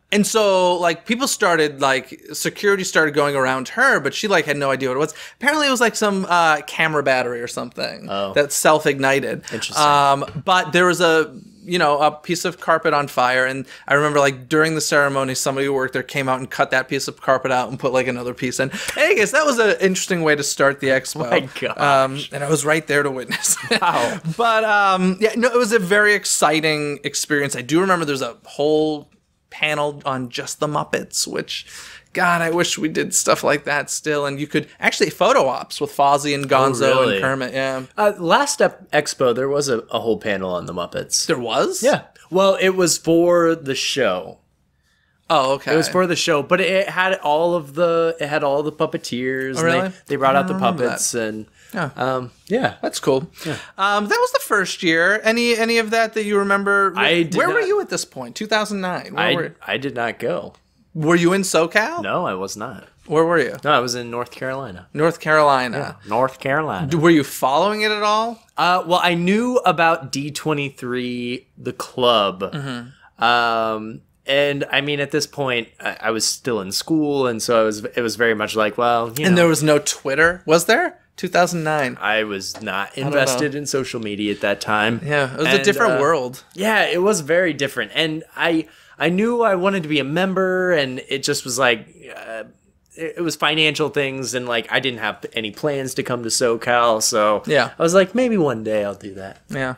And so, like, people started, like, security started going around her, but she, like, had no idea what it was. Apparently, it was, like, some camera battery or something that self-ignited. Interesting. But there was a piece of carpet on fire, and I remember, like, during the ceremony, somebody who worked there came out and cut that piece of carpet out and put, like, another piece in. Hey, I guess that was an interesting way to start the expo. Oh my gosh. And I was right there to witness it. Wow. But, it was a very exciting experience. I do remember there's a whole panel on just the Muppets, which, God, I wish we did stuff like that still. And you could actually photo ops with Fozzie and Gonzo and Kermit. Yeah. Last expo, there was a whole panel on the Muppets. There was? Yeah. Well, it was for the show. Oh, okay. It was for the show, but it had all the puppeteers. Oh, really? And they brought out the puppets and. Yeah, that's cool. Yeah. That was the first year. Any of that you remember? Where were you at this point? 2009. I did not go. Were you in SoCal? No, I was not. Where were you? No, I was in North Carolina. North Carolina. Yeah, North Carolina. Were you following it at all? Well, I knew about D23, the club. Mm-hmm. And I mean, at this point, I was still in school, and so it was very much like, well, And there was no Twitter, was there? 2009. I was not invested in social media at that time. Yeah, it was a different world. Yeah, it was very different. And I knew I wanted to be a member, and it just was like, it was financial things, and like I didn't have any plans to come to SoCal, so yeah, I was like, maybe one day I'll do that. Yeah.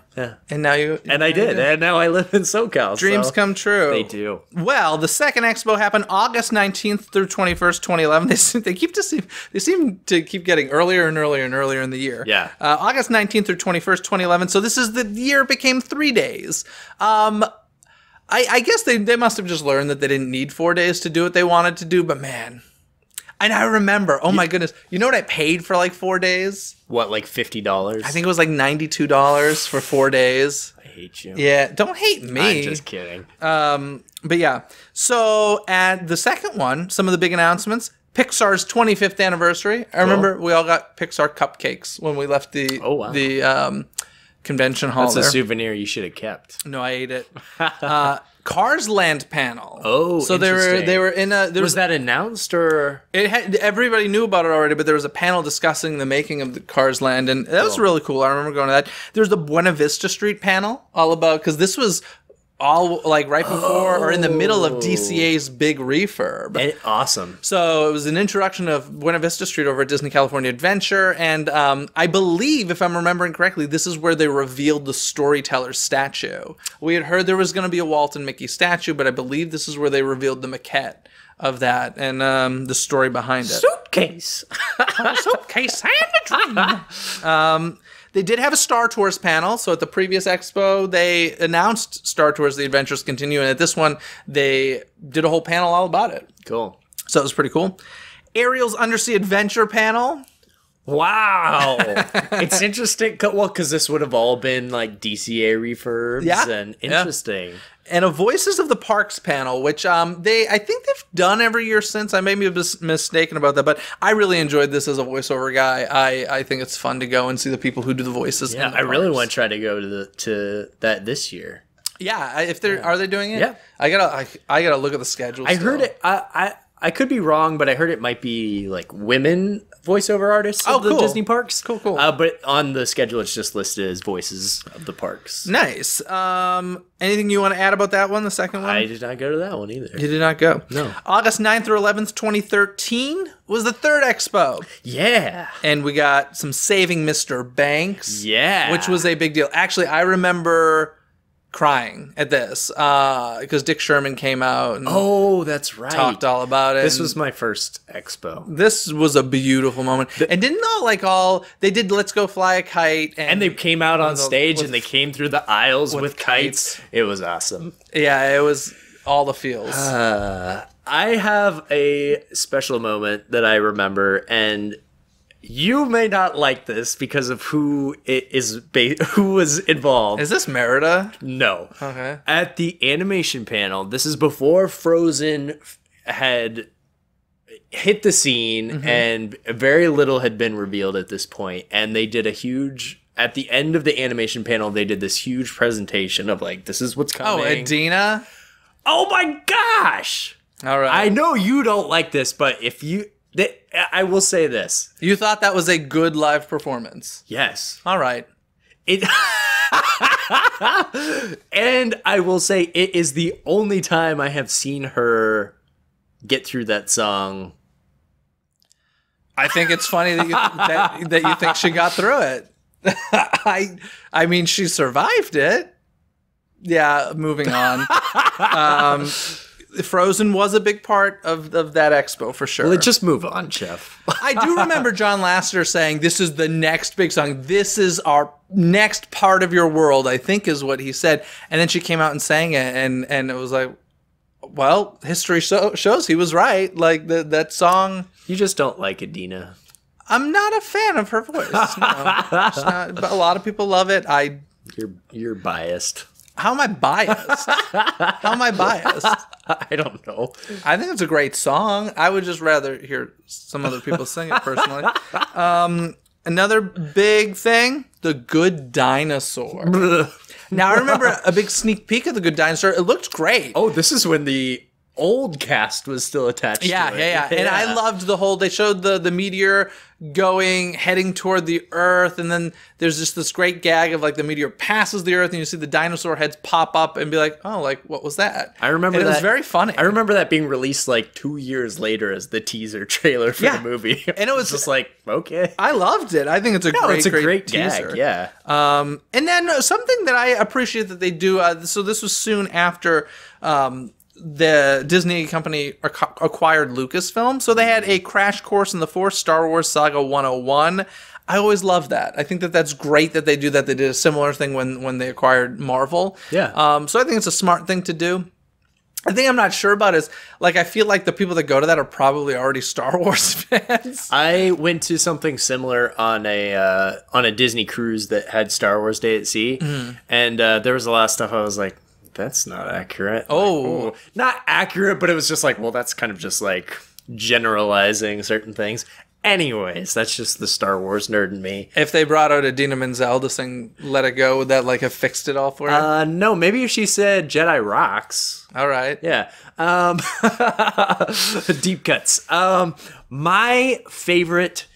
And now I did, and now I live in SoCal. Dreams come true. They do. Well, the second expo happened August 19th through 21st, 2011. They seem to keep getting earlier and earlier and earlier in the year. Yeah. August 19th through 21st, 2011. So this is the year it became 3 days. I guess they must have just learned that they didn't need 4 days to do what they wanted to do, but man. And I remember, oh my goodness, you know what I paid for like 4 days? What, like $50? I think it was like $92 for 4 days. I hate you. Yeah, don't hate me. I'm just kidding. But yeah, so at the second one, some of the big announcements, Pixar's 25th anniversary. I remember we all got Pixar cupcakes when we left the convention hall. That's a souvenir you should have kept. No, I ate it. Cars Land panel. Oh, so they were in a. Was that announced or? Everybody knew about it already, but there was a panel discussing the making of the Cars Land, and that was really cool. I remember going to that. There was the Buena Vista Street panel, all about because this was all like right before or in the middle of DCA's big refurb. Awesome. So it was an introduction of Buena Vista Street over at Disney California Adventure, and I believe, if I'm remembering correctly, this is where they revealed the storyteller statue. We had heard there was going to be a Walt and Mickey statue, but I believe this is where they revealed the maquette of that and the story behind it. Suitcase. Suitcase and a dream. They did have a Star Tours panel, so at the previous expo, they announced Star Tours The Adventures Continue, and at this one, they did a whole panel all about it. Cool. So it was pretty cool. Ariel's Undersea Adventure panel. Wow. It's interesting. Well, because this would have all been like DCA refurbs and interesting. And a Voices of the Parks panel, which I think they've done every year since. I may be mistaken about that, but I really enjoyed this as a voiceover guy. I think it's fun to go and see the people who do the voices. Yeah, I really want to try to go to that this year. Yeah, if they're are they doing it? Yeah, I gotta look at the schedule. I heard it. I could be wrong, but I heard it might be like women voiceover artists of the Disney parks. Cool. But on the schedule, it's just listed as Voices of the Parks. Nice. Anything you want to add about that one, the second one? I did not go to that one either. You did not go? No. August 9th through 11th, 2013 was the third expo. Yeah. And we got some Saving Mr. Banks. Yeah. Which was a big deal. Actually, I remember crying at this because Dick Sherman came out and that's right, talked all about it. This was my first expo. This was a beautiful moment. And didn't they did Let's Go Fly a Kite and they came out on stage and they came through the aisles with kites. It was awesome. Yeah, it was all the feels. I have a special moment that I remember, and you may not like this because of who was involved. Is this Merida? No. Okay. At the animation panel, this is before Frozen had hit the scene, and very little had been revealed at this point. And they did at the end of the animation panel, they did this huge presentation of like, this is what's coming. Oh, Adina? Oh my gosh! All right. I know you don't like this, but I will say this. You thought that was a good live performance? Yes. All right. And I will say it is the only time I have seen her get through that song. I think it's funny that you think she got through it. I mean, she survived it. Yeah, moving on. Frozen was a big part of that expo for sure. Well, just move on, Jeff. I do remember John Lasseter saying, this is the next big song. This is our next part of your world, I think is what he said. And then she came out and sang it, and it was like, well, history shows he was right. Like, that song... You just don't like Adina. I'm not a fan of her voice. No, but a lot of people love it. You're biased. How am I biased? How am I biased? I don't know. I think it's a great song. I would just rather hear some other people sing it personally. Another big thing, The Good Dinosaur. Now, I remember a big sneak peek of The Good Dinosaur. It looked great. Oh, this is when the old cast was still attached to it. Yeah. And I loved they showed the meteor heading toward the Earth, and then there's just this great gag of like the meteor passes the Earth, and you see the dinosaur heads pop up and be like, oh, like, what was that? I remember that. It was very funny. I remember that being released like 2 years later as the teaser trailer for the movie. And it was just like, okay. I loved it. I think it's a great teaser. Gag, yeah. And then something that I appreciate that they do, so this was soon after the Disney company acquired Lucasfilm, so they had a crash course in the Force Star Wars Saga 101. I always love that. I think that's great that they do that. They did a similar thing when they acquired Marvel. Yeah. So I think it's a smart thing to do. I think I'm not sure about is, like, I feel like the people that go to that are probably already Star Wars fans. I went to something similar on a Disney cruise that had Star Wars Day at Sea, and there was a lot of stuff I was like, that's not accurate. Oh. Not accurate, but it was just like, well, that's kind of just like generalizing certain things. Anyways, that's just the Star Wars nerd in me. If they brought out Idina Menzel to sing Let It Go, would that like have fixed it all for you? No, maybe if she said Jedi rocks. All right. Yeah. Deep cuts. My favorite,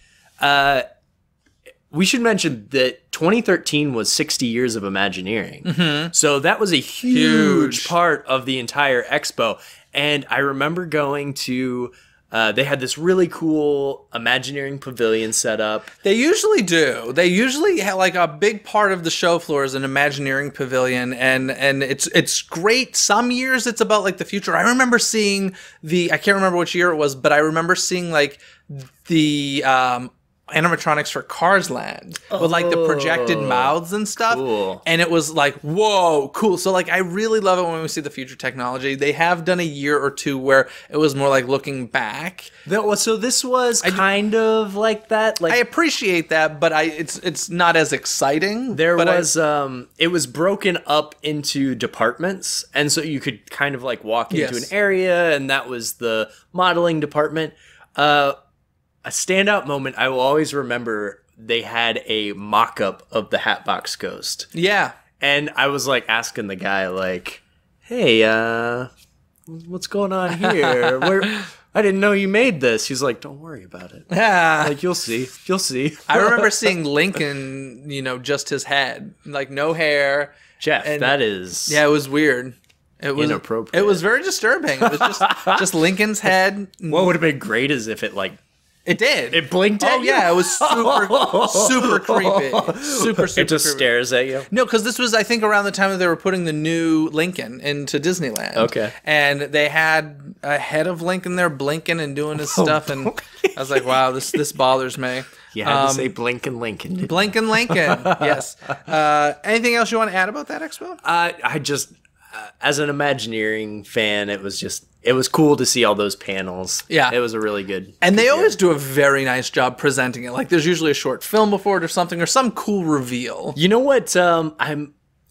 we should mention that 2013 was 60 years of Imagineering. So that was a huge part of the entire expo. And I remember going to, they had this really cool Imagineering pavilion set up. They usually do. They usually have like a big part of the show floor is an Imagineering pavilion. And it's great. Some years it's about like the future. I remember seeing I can't remember which year it was, but I remember seeing like the, animatronics for Cars Land with like the projected mouths and stuff. Cool. And it was like, whoa, cool. So like I really love it when we see the future technology. They have done a year or two where it was more like looking back. So this was kind of like that. Like I appreciate that, but it's not as exciting. It was broken up into departments, and so you could kind of like walk into an area, and that was the modeling department. A standout moment I will always remember, they had a mock-up of the Hatbox Ghost. Yeah. And I was like asking the guy like, hey, what's going on here? I didn't know you made this. He's like, don't worry about it. Yeah. Like, you'll see. You'll see. I remember seeing Lincoln, just his head, like no hair. Jeff, that is... Yeah, it was weird. It was inappropriate. It was very disturbing. It was just Lincoln's head. What would have been great is if it like... It did. It blinked at you? Yeah, it was super creepy. Super It just creepy. stares at you? No, because this was, I think, around the time that they were putting the new Lincoln into Disneyland. Okay. And they had a head of Lincoln there blinking and doing his stuff, and I was like, wow, this bothers me. You had to say Blinkin' Lincoln. Blinkin' Lincoln, yes. Anything else you want to add about that expo? I just, as an Imagineering fan, it was cool to see all those panels. Yeah. It was a really good. And they always do a very nice job presenting it. Like there's usually a short film before it or something, or some cool reveal. You know what?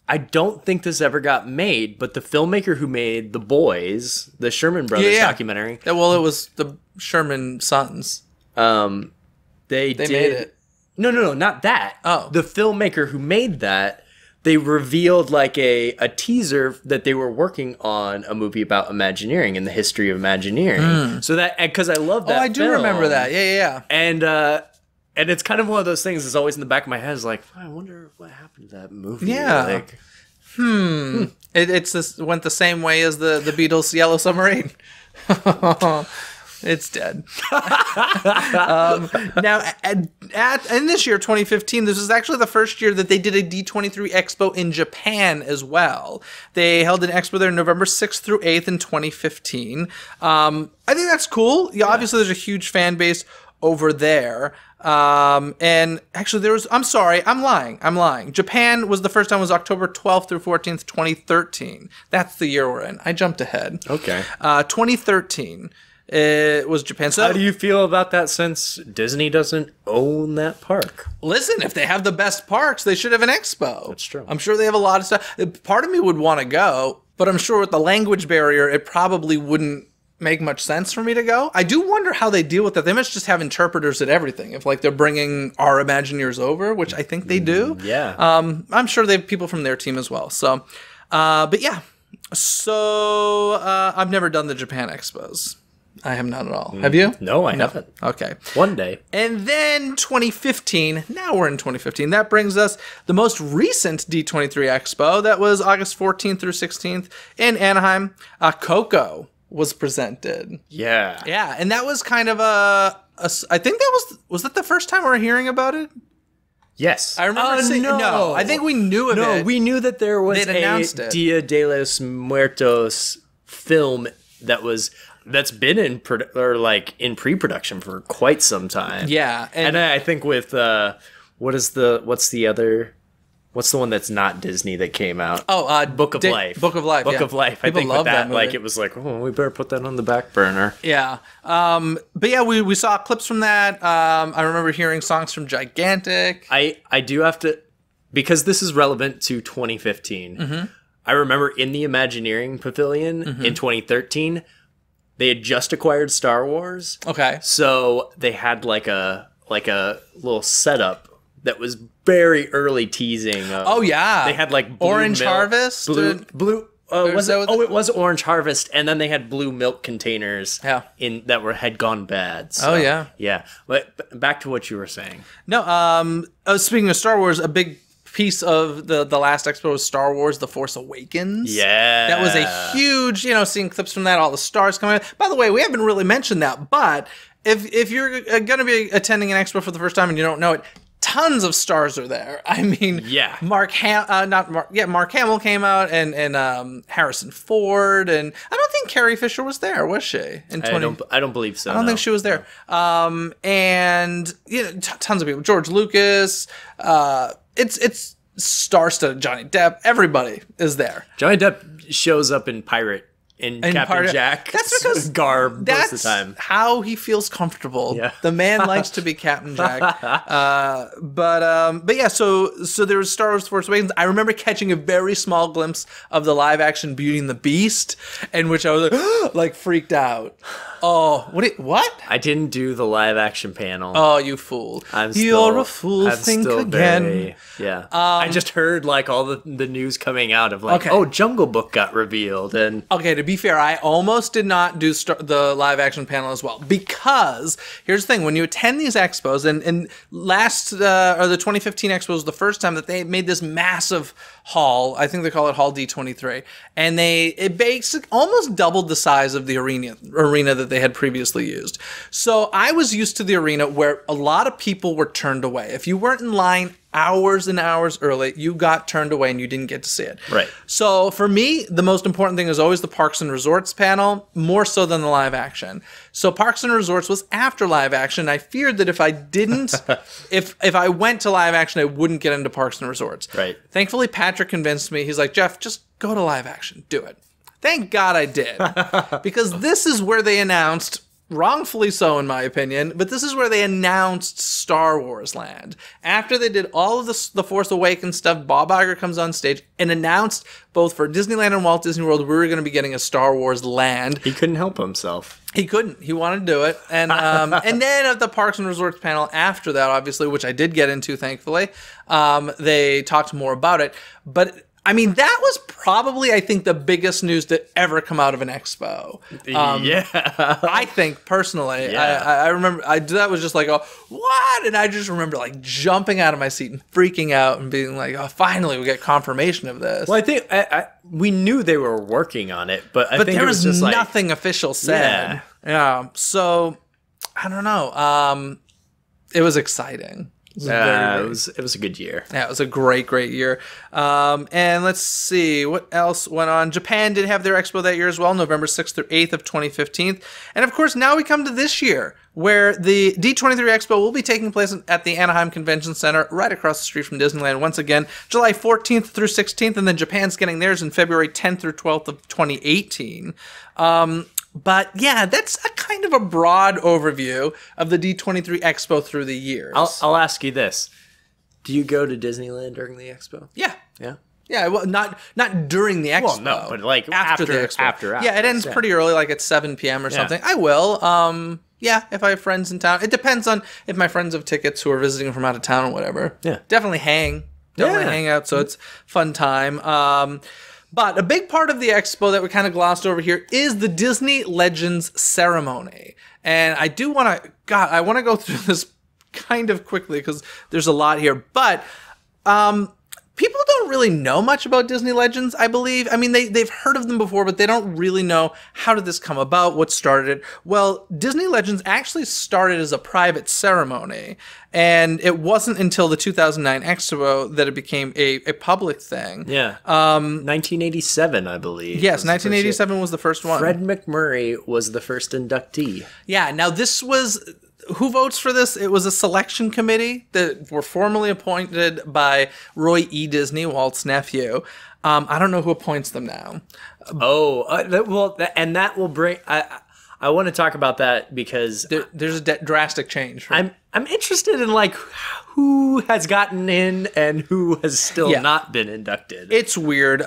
I don't think this ever got made, but the filmmaker who made The Boys, the Sherman Brothers documentary. Yeah, well, it was the Sherman sons. They made it. No, not that. Oh. The filmmaker who made that, they revealed like a teaser that they were working on a movie about Imagineering and the history of Imagineering. So that, because I love that. Oh, I do remember that. Yeah. And it's kind of one of those things that's always in the back of my head. Is like, I wonder what happened to that movie. Yeah. Like, It's went the same way as the Beatles' Yellow Submarine. It's dead. Now, in this year, 2015, this was actually the first year that they did a D23 Expo in Japan as well. They held an expo there November 6th through 8th in 2015. I think that's cool. Yeah, obviously, there's a huge fan base over there. And actually I'm sorry, I'm lying. Japan was the first time, was October 12th through 14th, 2013. That's the year we're in. I jumped ahead. Okay. 2013. It was Japan. So, how do you feel about that, since Disney doesn't own that park? Listen, if they have the best parks, they should have an expo. That's true. I'm sure they have a lot of stuff. Part of me would want to go, but I'm sure with the language barrier, it probably wouldn't make much sense for me to go. I do wonder how they deal with that. They must just have interpreters at everything. If like they're bringing our Imagineers over, which I think they do. Yeah. I'm sure they have people from their team as well. So, but yeah. So I've never done the Japan expos. I have not at all. Have you? No, I haven't. Okay. One day. And then 2015, now we're in 2015. That brings us the most recent D23 Expo. That was August 14th through 16th in Anaheim. Coco was presented. Yeah. Yeah, and that was kind of I think that was that the first time we were hearing about it? Yes. I remember saying, no, I think we knew of it. No, we knew that there was They'd announced it. Dia de los Muertos film that's been in pre-production for quite some time. Yeah, and I think with what's the one that's not Disney that came out? Oh, Book of Life. Book of Life. Book of Life. People I think love with that movie. Like it was like, oh, we better put that on the back burner. Yeah. But yeah, we saw clips from that. I remember hearing songs from Gigantic. I do have to, because this is relevant to 2015. Mm-hmm. I remember in the Imagineering Pavilion in 2013. They had just acquired Star Wars. Okay. So they had like a little setup that was very early teasing. Oh yeah. They had like blue Orange milk, Harvest. Blue. Was it? Oh, it was Orange Harvest, and then they had blue milk containers. Yeah. Had gone bad. So, oh yeah. Yeah. But back to what you were saying. No. Speaking of Star Wars, a big piece of the last expo was Star Wars The Force Awakens. Yeah. That was a huge, seeing clips from that, all the stars coming out. By the way, we haven't really mentioned that, but if you're going to be attending an expo for the first time and you don't know it, tons of stars are there. I mean, Mark Hamill came out, and Harrison Ford, and I don't think Carrie Fisher was there, was she? I don't believe so. I don't think she was there. No. And tons of people. George Lucas. It's star-studded. Johnny Depp. Everybody is there. Johnny Depp shows up in Captain Jack. That's because garb most of the time. How he feels comfortable. Yeah. The man likes to be Captain Jack. But yeah, so there was Star Wars Force Awakens. I remember catching a very small glimpse of the live action Beauty and the Beast, in which I was like freaked out. Oh, what? I didn't do the live action panel. Oh, you fool. You're a fool. Think again. I just heard like all the news coming out of like, Jungle Book got revealed. And okay, to be fair, I almost did not do the live action panel as well, because here's the thing: when you attend these expos, and the 2015 Expo was the first time that they made this massive hall. I think they call it Hall D23, and it basically almost doubled the size of the arena that they had previously used. So I was used to the arena where a lot of people were turned away. If you weren't in line hours and hours early, you got turned away and you didn't get to see it. Right. So for me, the most important thing is always the Parks and Resorts panel, more so than the live action. So Parks and Resorts was after live action. I feared that if I didn't, if I went to live action, I wouldn't get into Parks and Resorts. Right. Thankfully, Patrick convinced me. He's like, Jeff, just go to live action. Do it. Thank God I did. Because this is where they announced, wrongfully so in my opinion, but this is where they announced Star Wars Land. After they did all of the Force Awakens stuff, Bob Iger comes on stage and announced both for Disneyland and Walt Disney World we were going to be getting a Star Wars Land. He couldn't help himself. He couldn't. He wanted to do it. And and then at the Parks and Resorts panel after that, obviously, which I did get into, thankfully, they talked more about it. But I mean, that was probably, I think, the biggest news to ever come out of an expo. I think, personally. Yeah. I remember, that was just like, what? And I just remember, like, jumping out of my seat and freaking out and being like, oh, finally, we get confirmation of this. Well, I think, we knew they were working on it, but I think there it was just nothing official said. Yeah. So, I don't know. It was exciting. It was a good year. Yeah, it was a great year. And let's see what else went on. Japan did have their expo that year as well, November 6th through 8th of 2015. And of course, now we come to this year, where the D23 Expo will be taking place at the Anaheim Convention Center, right across the street from Disneyland. Once again, July 14th through 16th, and then Japan's getting theirs in February 10th through 12th of 2018. But yeah, that's a kind of a broad overview of the D23 Expo through the years. I'll ask you this. Do you go to Disneyland during the Expo? Yeah. Yeah? Yeah, well, not during the Expo. Well, no, but like after the Expo. After yeah, it ends pretty early, like at 7 p.m. or something. I will. Yeah, if I have friends in town. It depends on if my friends have tickets who are visiting from out of town or whatever. Yeah. Definitely hang out, so it's fun time. But a big part of the expo that we kind of glossed over here is the Disney Legends ceremony. And I do want to, I want to go through this kind of quickly because there's a lot here. But people don't really know much about Disney Legends, I believe. I mean, they've heard of them before, but they don't really know how did this come about, what started it. Well, Disney Legends actually started as a private ceremony, and it wasn't until the 2009 Expo that it became a public thing. Yeah. 1987, I believe. Yes, 1987 was the first one. Fred McMurray was the first inductee. Yeah, now this was... Who votes for this? It was a selection committee that were formally appointed by Roy E. Disney, Walt's nephew. I don't know who appoints them now. And that will bring... I want to talk about that because... There's a drastic change. I'm interested in, like, who has gotten in and who has still not been inducted. It's weird.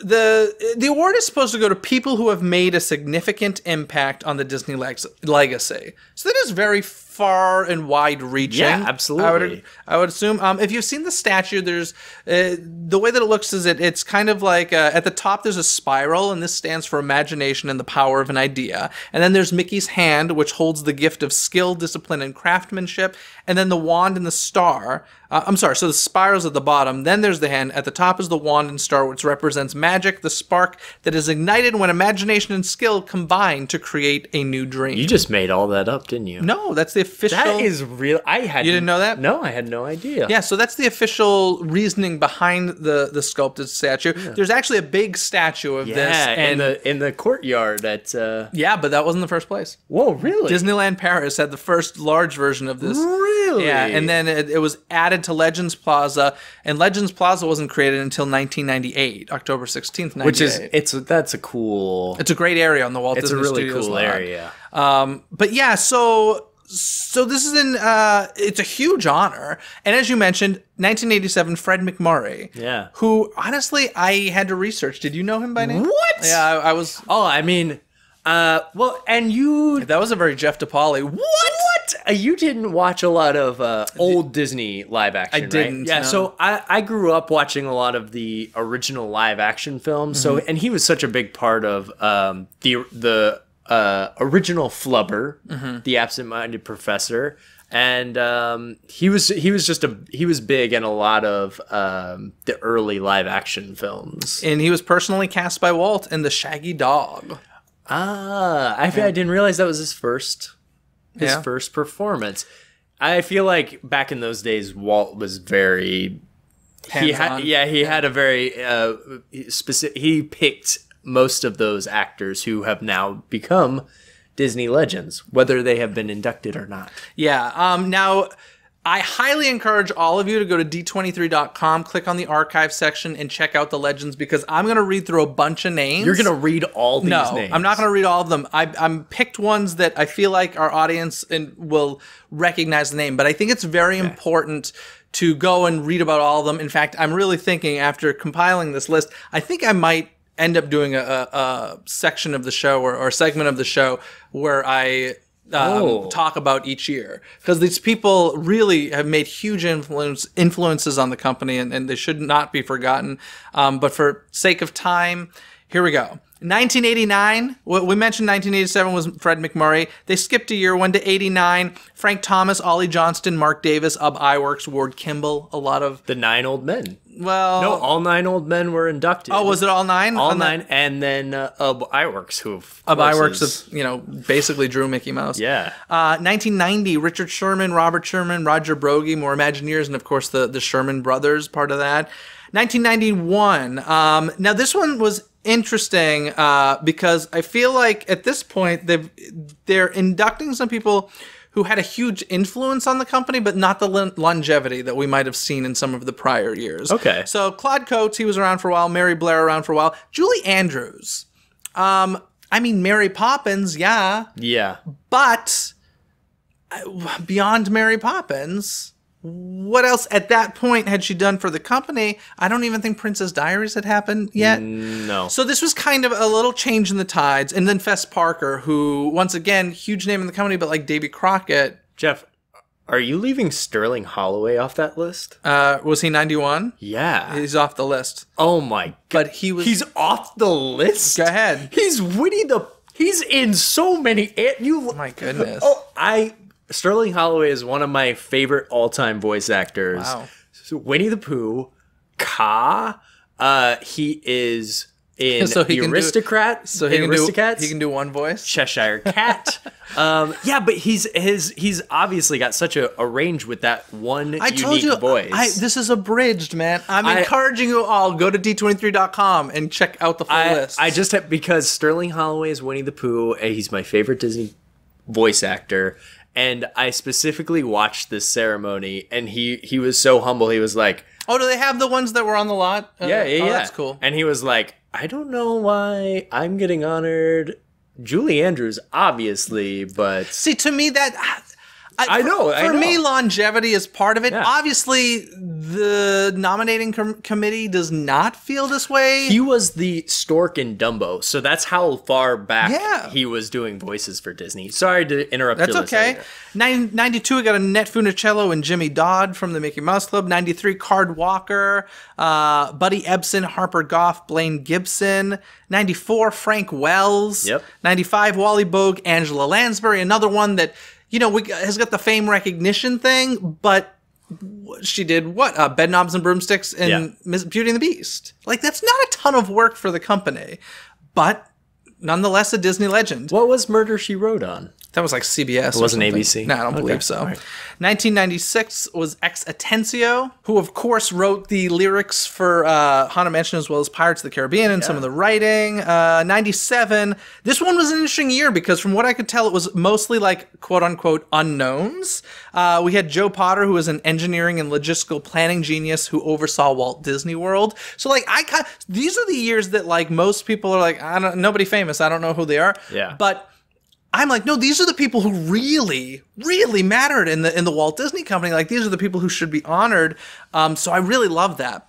The award is supposed to go to people who have made a significant impact on the Disney legacy. So that is very far and wide-reaching. Yeah, absolutely. I would assume. If you've seen the statue, there's the way that it looks is it's kind of like at the top there's a spiral, and this stands for imagination and the power of an idea. And then there's Mickey's hand, which holds the gift of skill, discipline, and craftsmanship. And then the wand and the star I'm sorry, so the spiral's at the bottom, then there's the hand, at the top is the wand and star, which represents magic, the spark that is ignited when imagination and skill combine to create a new dream. You just made all that up, didn't you? No, that's the official... That is real. You didn't know that? No, I had no idea. Yeah, so that's the official reasoning behind the sculpted statue. Yeah. There's actually a big statue of this. And in the courtyard at... Yeah, but that wasn't the first place. Whoa, really? Disneyland Paris had the first large version of this. Really? Yeah, and then it was added to Legends Plaza, and Legends Plaza wasn't created until 1998, October 16th, 1998. Which is, that's a cool... It's a great area on the Walt Disney Studios lot. It's a really cool area. But yeah, so this is it's a huge honor. And as you mentioned, 1987, Fred McMurray. Yeah. Who, honestly, I had to research. Did you know him by name? What? Yeah, I was... Oh, I mean... well, and you... That was a very Jeff DePaoli. What? You didn't watch a lot of old Disney live action, I didn't. Right? Yeah, no. so I grew up watching a lot of the original live action films. Mm-hmm. So, and he was such a big part of the original Flubber, mm-hmm. the absent-minded professor, and he was big in a lot of the early live action films. And he was personally cast by Walt in The Shaggy Dog. I didn't realize that was his first performance. I feel like back in those days, Walt was very hands-on. He had a very specific. He picked most of those actors who have now become Disney legends, whether they have been inducted or not. Yeah. Now, I highly encourage all of you to go to D23.com, click on the archive section, and check out the legends, because I'm going to read through a bunch of names. You're going to read all these names? No, I'm not going to read all of them. I'm picked ones that I feel like our audience will recognize the name, but I think it's very important to go and read about all of them. In fact, I'm really thinking, after compiling this list, I think I might end up doing a section of the show or a segment of the show where I... talk about each year, because these people really have made huge influences on the company, and they should not be forgotten. But for sake of time, here we go. 1989, we mentioned 1987 was Fred McMurray. They skipped a year, went to 89. Frank Thomas, Ollie Johnston, Mark Davis, Ub Iwerks, Ward Kimball, a lot of... The 9 old men. Well... No, all 9 old men were inducted. Oh, was it all 9? All 9, and then Ub Iwerks, who... Ub Iwerks, basically drew Mickey Mouse. Yeah. 1990, Richard Sherman, Robert Sherman, Roger Broggie, more Imagineers, and of course the Sherman brothers, part of that. 1991, now this one was interesting because I feel like at this point they're inducting some people who had a huge influence on the company, but not the longevity that we might have seen in some of the prior years. Okay. So Claude Coates, he was around for a while. Mary Blair around for a while. Julie Andrews. Mary Poppins, yeah. Yeah. But beyond Mary Poppins... what else at that point had she done for the company? I don't even think Princess Diaries had happened yet. No. So this was kind of a little change in the tides. And then Fess Parker, who, once again, huge name in the company, but like Davy Crockett. Jeff, are you leaving Sterling Holloway off that list? Was he 91? Yeah. He's off the list. Oh my God. But he was... He's off the list? Go ahead. He's Winnie the... He's in so many... Oh my goodness. Sterling Holloway is one of my favorite all-time voice actors. Wow. So Winnie the Pooh, Ka, he is in The Aristocrat. He can do one voice. Cheshire Cat. But he's obviously got such a range with that one unique voice. This is abridged, man. I'm encouraging you all, go to D23.com and check out the full list. Because Sterling Holloway is Winnie the Pooh, and he's my favorite Disney voice actor. And I specifically watched this ceremony, and he was so humble. He was like, "Oh, do they have the ones that were on the lot?" Yeah. That's cool. And he was like, "I don't know why I'm getting honored. Julie Andrews, obviously, but see, to me that I know. For me, longevity is part of it. Yeah. Obviously, the nominating committee does not feel this way. He was the stork in Dumbo, so that's how far back he was doing voices for Disney. Sorry to interrupt. That's okay. 92, we got Annette Funicello and Jimmy Dodd from the Mickey Mouse Club. 93, Card Walker, Buddy Ebsen, Harper Goff, Blaine Gibson. 94, Frank Wells. Yep. 95, Wally Bogue, Angela Lansbury. Another one that, has got the fame recognition thing, but she did what? Bedknobs and Broomsticks and Miss Beauty and the Beast. Like, that's not a ton of work for the company, but nonetheless a Disney legend. What was Murder, She Wrote on? That was like CBS. It wasn't ABC? No, I don't believe so. Right. 1996 was Ex Atencio, who of course wrote the lyrics for Haunted Mansion as well as Pirates of the Caribbean and some of the writing. 97. This one was an interesting year because from what I could tell, it was mostly like quote unquote unknowns. We had Joe Potter, who was an engineering and logistical planning genius who oversaw Walt Disney World. So like these are the years that like most people are like, nobody famous. I don't know who they are. Yeah. But I'm like, no, these are the people who really, really mattered in the Walt Disney Company. Like, these are the people who should be honored. So I really love that.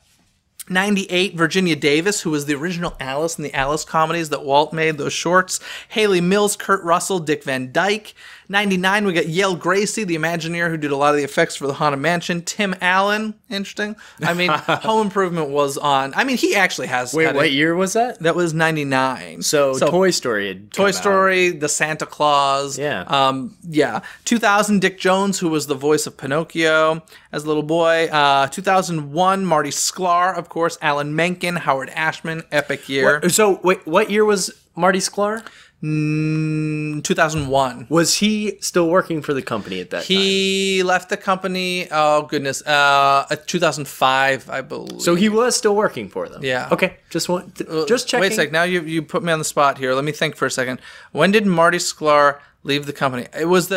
98, Virginia Davis, who was the original Alice in the Alice comedies that Walt made, those shorts. Haley Mills, Kurt Russell, Dick Van Dyke. 99, we got Yale Gracie, the Imagineer, who did a lot of the effects for the Haunted Mansion. Tim Allen, interesting. I mean, Home Improvement was on. I mean, he actually has. Wait, what year was that? That was 99. So Toy Story had come Toy Story, out. the Santa Claus. Yeah. Yeah. 2000, Dick Jones, who was the voice of Pinocchio as a little boy. 2001, Marty Sklar, of course. Alan Menken, Howard Ashman, epic year. So wait, what year was Marty Sklar? 2001. Was he still working for the company at that time? He left the company, 2005, I believe. So he was still working for them? Yeah. Okay, just checking. Wait a sec, now you put me on the spot here. Let me think for a second. When did Marty Sklar leave the company? It was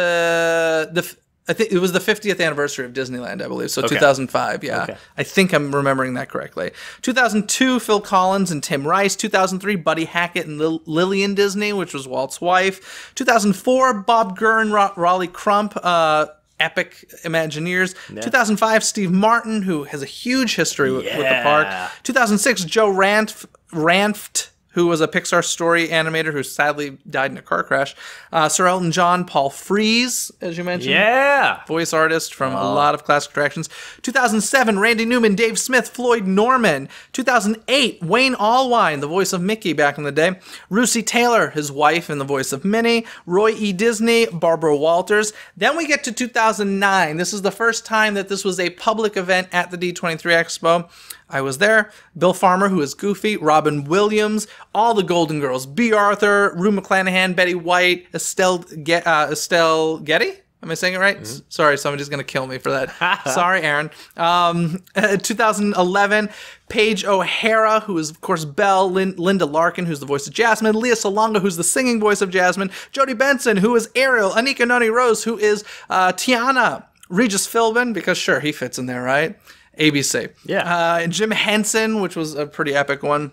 I think it was the 50th anniversary of Disneyland, I believe. So 2005, yeah. Okay. I think I'm remembering that correctly. 2002, Phil Collins and Tim Rice. 2003, Buddy Hackett and Lillian Disney, which was Walt's wife. 2004, Bob Gurr, Raleigh Crump, epic Imagineers. Yeah. 2005, Steve Martin, who has a huge history with the park. 2006, Joe Ranft, who was a Pixar story animator who sadly died in a car crash. Sir Elton John, Paul Frees, as you mentioned. Yeah. Voice artist from a lot of classic attractions. 2007, Randy Newman, Dave Smith, Floyd Norman. 2008, Wayne Allwine, the voice of Mickey back in the day. Russi Taylor, his wife and the voice of Minnie. Roy E. Disney, Barbara Walters. Then we get to 2009. This is the first time that this was a public event at the D23 Expo. I was there. Bill Farmer, who is Goofy, Robin Williams, all the Golden Girls, B. Arthur, Rue McClanahan, Betty White, Estelle Getty? Am I saying it right? Mm-hmm. Sorry, somebody's going to kill me for that. Sorry, Aaron. 2011, Paige O'Hara, who is, of course, Belle, Linda Larkin, who's the voice of Jasmine, Leah Salonga, who's the singing voice of Jasmine, Jodie Benson, who is Ariel, Anika Noni Rose, who is Tiana, Regis Philbin, because sure, he fits in there, right? ABC. Yeah. And Jim Henson, which was a pretty epic one.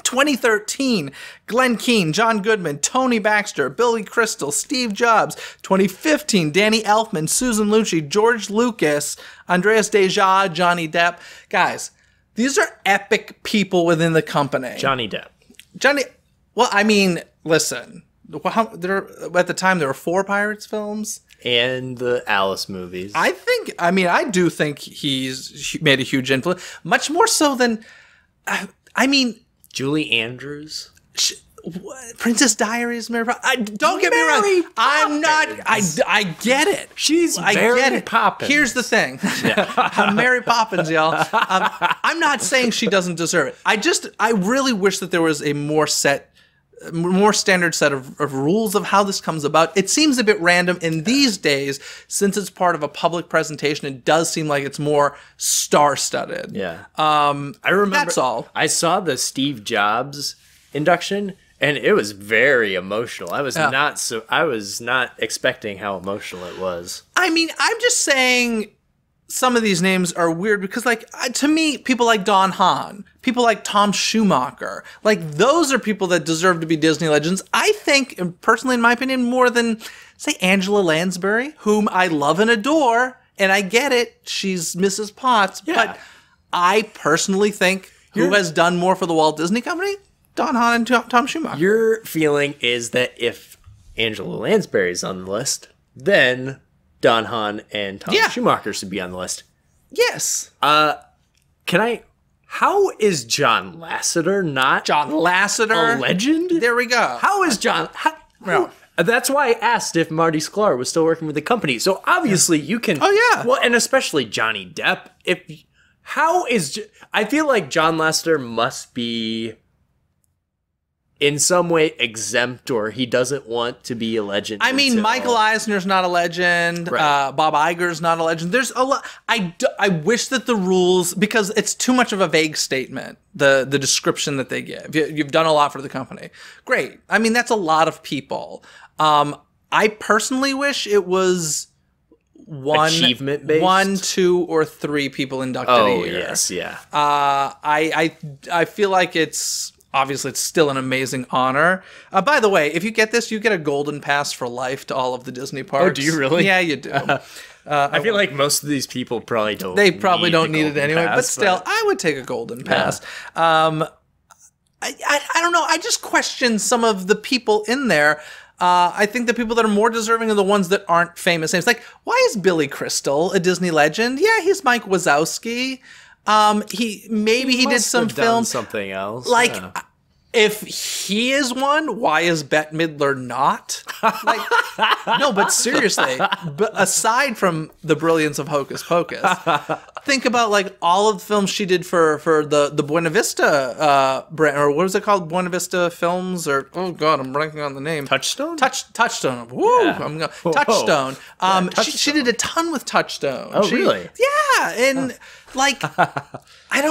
2013, Glenn Keane, John Goodman, Tony Baxter, Billy Crystal, Steve Jobs. 2015, Danny Elfman, Susan Lucci, George Lucas, Andreas Deja, Johnny Depp. Guys, these are epic people within the company. Johnny Depp. Well, I mean, listen. At the time, there were 4 Pirates films. And the Alice movies. I do think he's made a huge influence. Much more so than, Julie Andrews. Princess Diaries, Mary Poppins. Don't get me wrong. I'm not. I get it. I get it. Poppins. Here's the thing. Mary Poppins, y'all. I'm not saying she doesn't deserve it. I really wish that there was a more standard set of rules of how this comes about. It seems a bit random in these days, since it's part of a public presentation. It does seem like it's more star-studded. Yeah. I remember. That's all. I saw the Steve Jobs induction, and it was very emotional. I was not expecting how emotional it was. I mean, I'm just saying some of these names are weird because, like, to me, people like Don Hahn, people like Tom Schumacher, like, those are people that deserve to be Disney legends. I think, personally, in my opinion, more than, say, Angela Lansbury, whom I love and adore, and I get it, she's Mrs. Potts, but I personally think who has done more for the Walt Disney Company? Don Hahn and Tom Schumacher. Your feeling is that if Angela Lansbury's on the list, then Don Hahn and Tom Schumacher should be on the list. Yes. How is John Lasseter not a legend? There we go. How is John... That's why I asked if Marty Sklar was still working with the company. So obviously you can. Oh, yeah. Well, and especially Johnny Depp. I feel like John Lasseter must be in some way exempt, or he doesn't want to be a legend. I mean, Michael Eisner's not a legend. Right. Bob Iger's not a legend. There's a lot. I wish that the rules, because it's too much of a vague statement, the description that they give. You've done a lot for the company. Great. I mean, that's a lot of people. I personally wish it was achievement based, 1, 2, or 3 people inducted a year. Yes, yeah. I feel like it's still an amazing honor. By the way, if you get this, you get a golden pass for life to all of the Disney parks. Oh, do you really? Yeah, you do. I feel like most of these people probably don't. They probably don't need it anyway, pass, but still, I would take a golden pass. I don't know. I just question some of the people in there. I think the people that are more deserving are the ones that aren't famous names. Like, why is Billy Crystal a Disney legend? Yeah, he's Mike Wazowski. He did some films. Something else. Like, if he is one, why is Bette Midler not? Like, no, but seriously, aside from the brilliance of Hocus Pocus, think about like all of the films she did for the Buena Vista brand, or what was it called? Buena Vista Films, or oh god, I'm blanking on the name. Touchstone. Touchstone. Woo! Yeah. Touchstone. Touchstone. She did a ton with Touchstone. Oh, really? Yeah, and like, I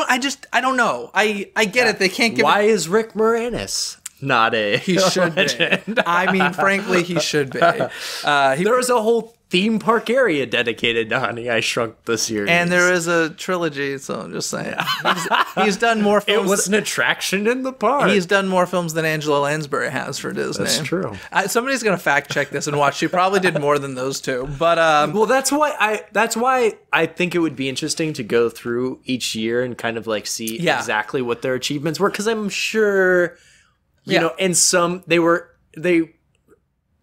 don't know. I get it. They can't give. Why is Rick Moranis not a? He should legend? be. I mean, frankly, he should be. There was a whole theme park area dedicated to Honey, I Shrunk the series, and there is a trilogy. So I'm just saying, he's done more films. It was an attraction in the park. He's done more films than Angela Lansbury has for Disney. That's true. Somebody's gonna fact check this and watch. She probably did more than those two. But well, that's why I think it would be interesting to go through each year and kind of like see exactly what their achievements were, because I'm sure you know, and some they were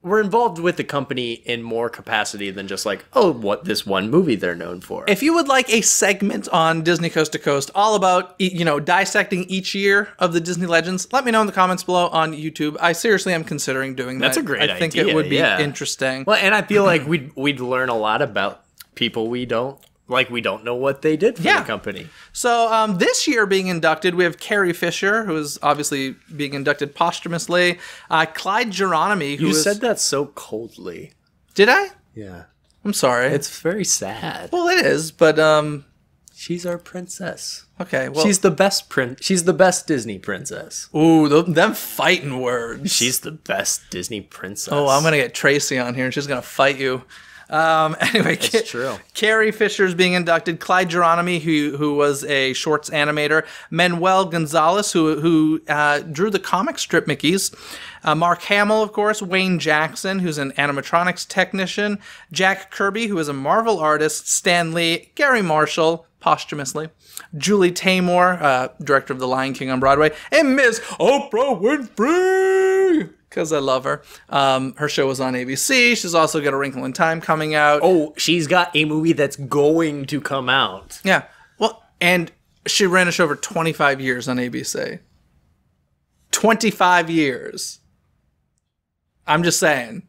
involved with the company in more capacity than just like, oh, what this one movie they're known for. If you would like a segment on Disney Coast to Coast all about, dissecting each year of the Disney legends, let me know in the comments below on YouTube. I seriously am considering doing that. That's a great idea. I think it would be interesting. Well, and I feel like we'd learn a lot about people we don't know what they did for the company. So this year being inducted, we have Carrie Fisher, who is obviously being inducted posthumously. Clyde Geronimi, who said that so coldly. Did I? Yeah. I'm sorry. It's very sad. Well, it is, but she's our princess. Okay, well, she's the best She's the best Disney princess. Ooh, them fighting words. She's the best Disney princess. Oh, I'm gonna get Tracy on here, and she's gonna fight you. Anyway, it's true. Carrie Fisher is being inducted. Clyde Geronimi, who was a shorts animator. Manuel Gonzalez, who drew the comic strip Mickeys. Mark Hamill, of course. Wayne Jackson, who's an animatronics technician. Jack Kirby, who is a Marvel artist. Stan Lee. Gary Marshall, posthumously. Julie Taymor, director of The Lion King on Broadway. And Miss Oprah Winfrey, because I love her. Her show was on ABC. She's also got A Wrinkle in Time coming out. Oh, she's got a movie that's going to come out. Yeah. Well, and she ran a show for 25 years on ABC. 25 years. I'm just saying.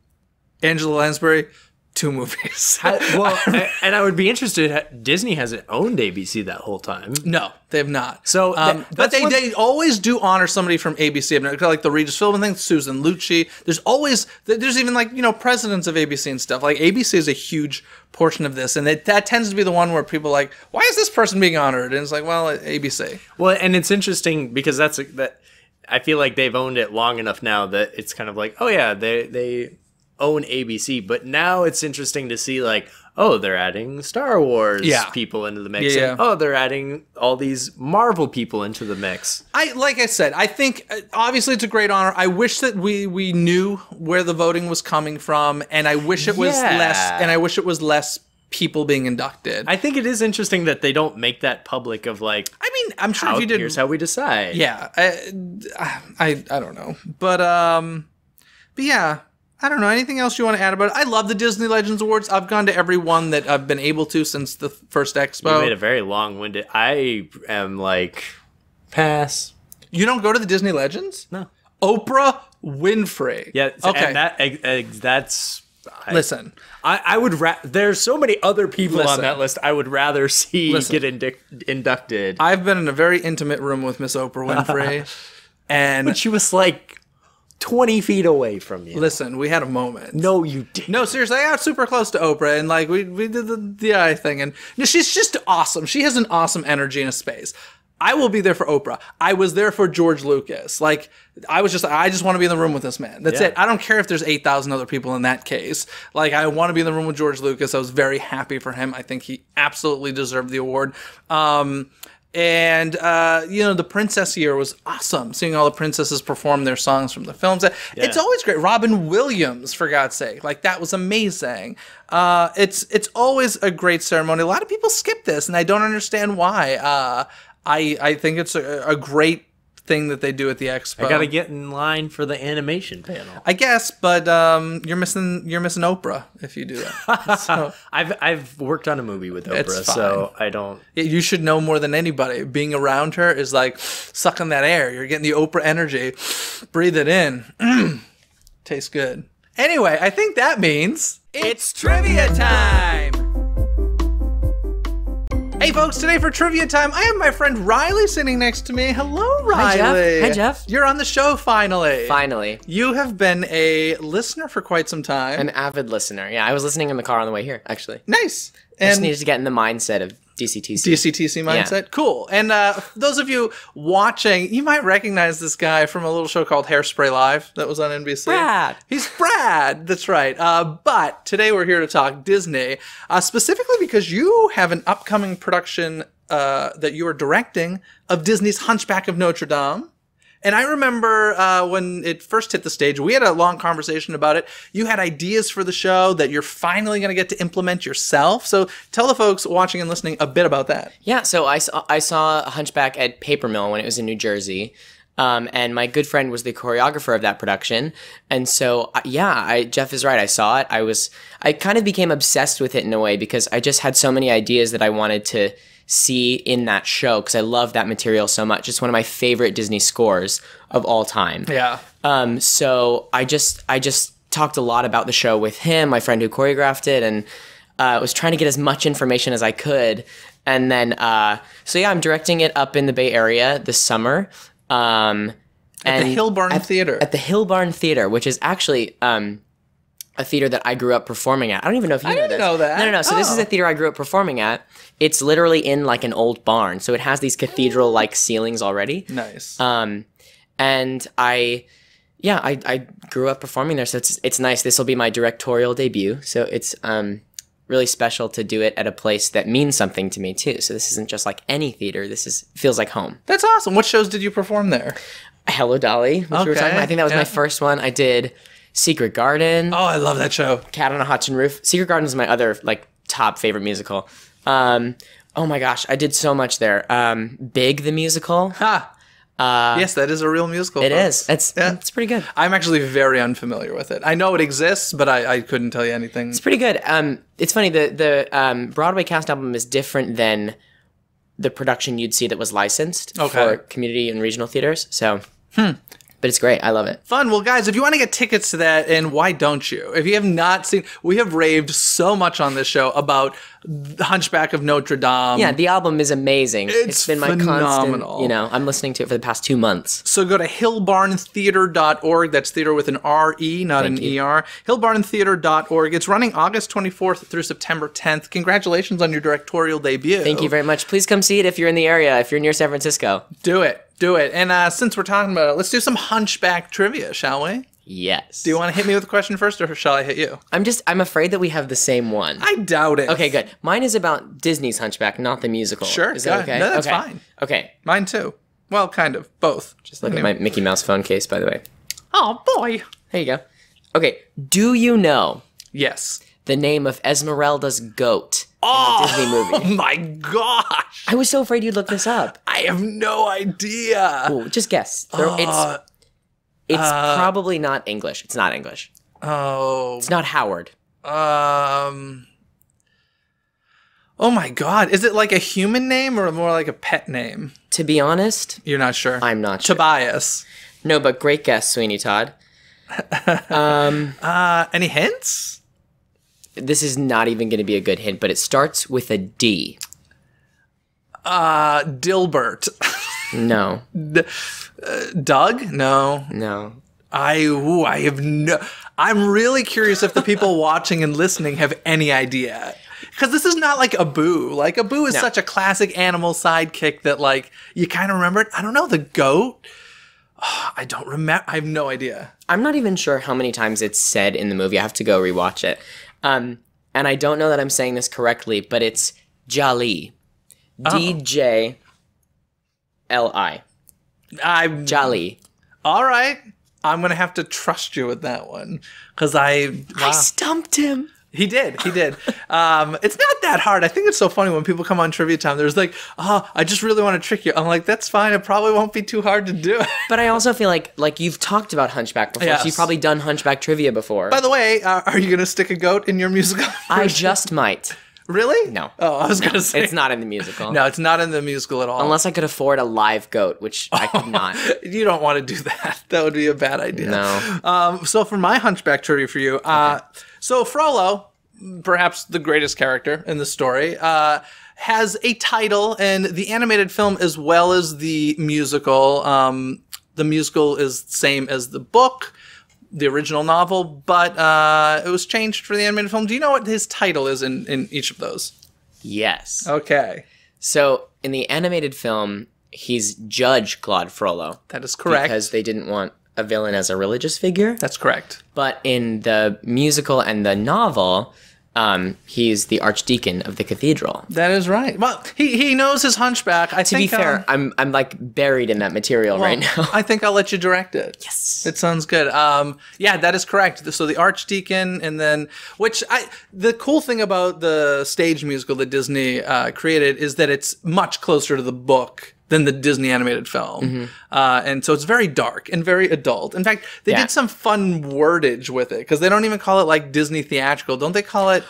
Angela Lansbury, 2 movies. Well, and I would be interested. Disney hasn't owned ABC that whole time. No, they have not. So, but they always do honor somebody from ABC. Like the Regis Philbin thing, Susan Lucci. There's even like, presidents of ABC and stuff. Like ABC is a huge portion of this, and that tends to be the one where people are like, why is this person being honored? And it's like, well, ABC. Well, and it's interesting because that I feel like they've owned it long enough now that it's kind of like, oh yeah, they own ABC, but now it's interesting to see like, oh, they're adding Star Wars people into the mix. Yeah. And, oh, they're adding all these Marvel people into the mix. Like I said, I think obviously it's a great honor. I wish that we knew where the voting was coming from, and I wish it was less people being inducted. I think it is interesting that they don't make that public of like, I mean, I'm sure if you did, here's how we decide. Yeah. I don't know. But yeah. I don't know. Anything else you want to add about it? I love the Disney Legends Awards. I've gone to every one that I've been able to since the first expo. You made a very long-winded. I am like, pass. You don't go to the Disney Legends? No. Oprah Winfrey. Yeah. Okay. And that's. Listen. I would. There's so many other people Listen. on that list. I would rather see Listen. get inducted. I've been in a very intimate room with Miss Oprah Winfrey, and But she was like 20 feet away from you. listen, we had a moment. No, you didn't. No, seriously, I got super close to Oprah, and like we did the eye thing, and she's just awesome. She has an awesome energy in a space. I will be there for Oprah. I was there for George Lucas. Like, I just want to be in the room with this man. That's Yeah. it. I don't care if there's 8,000 other people in that case. Like, I want to be in the room with George Lucas. I was very happy for him. I think he absolutely deserved the award. The princess year was awesome. Seeing all the princesses perform their songs from the films. It's always great. Robin Williams, for God's sake. Like, that was amazing. It's always a great ceremony. A lot of people skip this, and I don't understand why. I think it's a great thing that they do at the expo. I gotta get in line for the animation panel. I guess, but you're missing Oprah if you do that. So, I've worked on a movie with It's Oprah, fine. so I don't. you should know more than anybody. Being around her is like sucking that air. You're getting the Oprah energy. Breathe it in. Tastes good. Anyway, I think that means it's trivia time. Hey folks, today for trivia time, I have my friend Riley sitting next to me. Hello, Riley. Hi, Jeff. You're on the show finally. Finally. You have been a listener for quite some time. An avid listener. Yeah, I was listening in the car on the way here, actually. Nice. I just And needed to get in the mindset of DCTC. DCTC mindset. Yeah. Cool. And those of you watching, you might recognize this guy from a little show called Hairspray Live that was on NBC. Brad. He's Brad. That's right. But today we're here to talk Disney, specifically because you have an upcoming production that you are directing of Disney's Hunchback of Notre Dame. And I remember when it first hit the stage, we had a long conversation about it. You had ideas for the show that you're finally going to get to implement yourself. So tell the folks watching and listening a bit about that. Yeah, so I saw Hunchback at Paper Mill when it was in New Jersey. And my good friend was the choreographer of that production. And so, Jeff is right. I saw it. I kind of became obsessed with it in a way because I just had so many ideas that I wanted to see in that show because I love that material so much. It's one of my favorite Disney scores of all time. Yeah. So I just talked a lot about the show with him, my friend who choreographed it, and was trying to get as much information as I could. And then, I'm directing it up in the Bay Area this summer. At the Hill Barn Theater. At the Hill Barn Theater, which is actually a theater that I grew up performing at. I don't even know if you know this. I didn't know that. No. So this is a theater I grew up performing at. It's literally in like an old barn. So it has these cathedral-like ceilings already. Nice. And I grew up performing there. So it's nice. This will be my directorial debut. So it's really special to do it at a place that means something to me too. So this isn't just like any theater. Feels like home. That's awesome. What shows did you perform there? Hello, Dolly, which we were talking about. I think that was my first one. I did Secret Garden. Oh, I love that show. Cat on a Hot Tin Roof. Secret Garden is my other like top favorite musical. Oh my gosh, I did so much there. Big the musical. Ha! Yes, that is a real musical. It folks. is. It's pretty good. I'm actually very unfamiliar with it. I know it exists, but I couldn't tell you anything. It's pretty good. It's funny, the Broadway cast album is different than the production you'd see that was licensed for community and regional theaters. So, but it's great. I love it. Fun. Well, guys, if you want to get tickets to that, and why don't you? If you have not seen, we have raved so much on this show about The Hunchback of Notre Dame. Yeah, the album is amazing. It's been my phenomenal. constant, I'm listening to it for the past 2 months. So go to hillbarntheater.org. That's theater with an R-E, not an E-R. hillbarntheater.org. It's running August 24th through September 10th. Congratulations on your directorial debut. Thank you very much. Please come see it if you're in the area, if you're near San Francisco. Do it. And since we're talking about it, let's do some Hunchback trivia, shall we? Yes. Do you want to hit me with a question first, or shall I hit you? I'm afraid that we have the same one. I doubt it. Okay, good. Mine is about Disney's Hunchback, not the musical. Sure. Is that okay? No, that's okay. fine. Okay. Mine too. Well, kind of. Both. Just look at my Mickey Mouse phone case, by the way. Oh, boy. There you go. Okay. Do you know Yes. the name of Esmeralda's goat in the Disney movie? Oh, my gosh. I was so afraid you'd look this up. I have no idea. Ooh, just guess. It's probably not English. It's not English. Oh. It's not Howard. Oh, my God. Is it like a human name or more like a pet name? To be honest, You're not sure? I'm not sure. Tobias. No, but great guess, Sweeney Todd. Any hints? This is not even going to be a good hint, but it starts with a D. Dilbert. No. Doug? No. No. I have no. I'm really curious if the people watching and listening have any idea. Because this is not like Abu. Like, Abu is such a classic animal sidekick that, like, you kind of remember it. I don't know, the goat? Oh, I don't remember. I have no idea. I'm not even sure how many times it's said in the movie. I have to go rewatch it. And I don't know that I'm saying this correctly, but it's Jali. D-J-L-I. Jali. All right. I'm going to have to trust you with that one. Because I stumped him. He did. It's not that hard. I think it's so funny when people come on Trivia Time. There's like, oh, I just really want to trick you. I'm like, that's fine. It probably won't be too hard to do. But I also feel like you've talked about Hunchback before. Yes. So you've probably done Hunchback trivia before. By the way, are you going to stick a goat in your musical? I just might. Really? No. Oh, I was going to say. It's not in the musical. No, it's not in the musical at all. Unless I could afford a live goat, which I could not. You don't want to do that. That would be a bad idea. No. So for my Hunchback trivia for you, so Frollo, perhaps the greatest character in the story, has a title in the animated film as well as the musical. The musical is the same as the book, the original novel, but it was changed for the animated film. Do you know what his title is in each of those? Yes. Okay. So in the animated film, he's Judge Claude Frollo. That is correct. Because they didn't want a villain as a religious figure. That's correct. But in the musical and the novel, he's the archdeacon of the cathedral. That is right. Well, he knows his Hunchback. To be fair, I'm like buried in that material right now. I think I'll let you direct it. Yes. It sounds good. Yeah, that is correct. So the archdeacon, and then the cool thing about the stage musical that Disney created is that it's much closer to the book than the Disney animated film. And so it's very dark and very adult. In fact, they did some fun wordage with it, because they don't even call it like Disney theatrical. Don't they call it?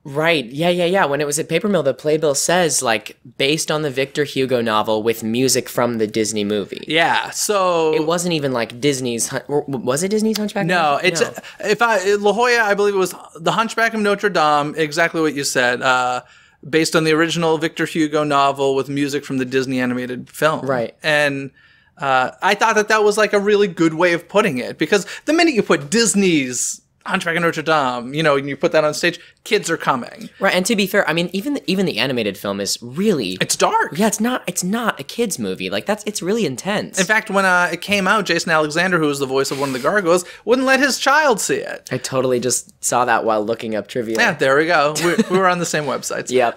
Right. Yeah. When it was at Paper Mill, the playbill says, like, based on the Victor Hugo novel with music from the Disney movie. Yeah, so... It wasn't even like Disney's... Was it Disney's Hunchback? No, it's... No. La Jolla, I believe it was The Hunchback of Notre Dame, exactly what you said, based on the original Victor Hugo novel with music from the Disney animated film. Right. And I thought that was like a really good way of putting it, because the minute you put Disney's Hunchback of Notre Dame, and you put that on stage, kids are coming. Right, and to be fair, I mean, even the animated film is really... It's dark. Yeah, it's not a kid's movie. Like, it's really intense. In fact, when it came out, Jason Alexander, who was the voice of one of the gargoyles, wouldn't let his child see it. I totally just saw that while looking up trivia. Yeah, there we go. We were on the same websites. Yep.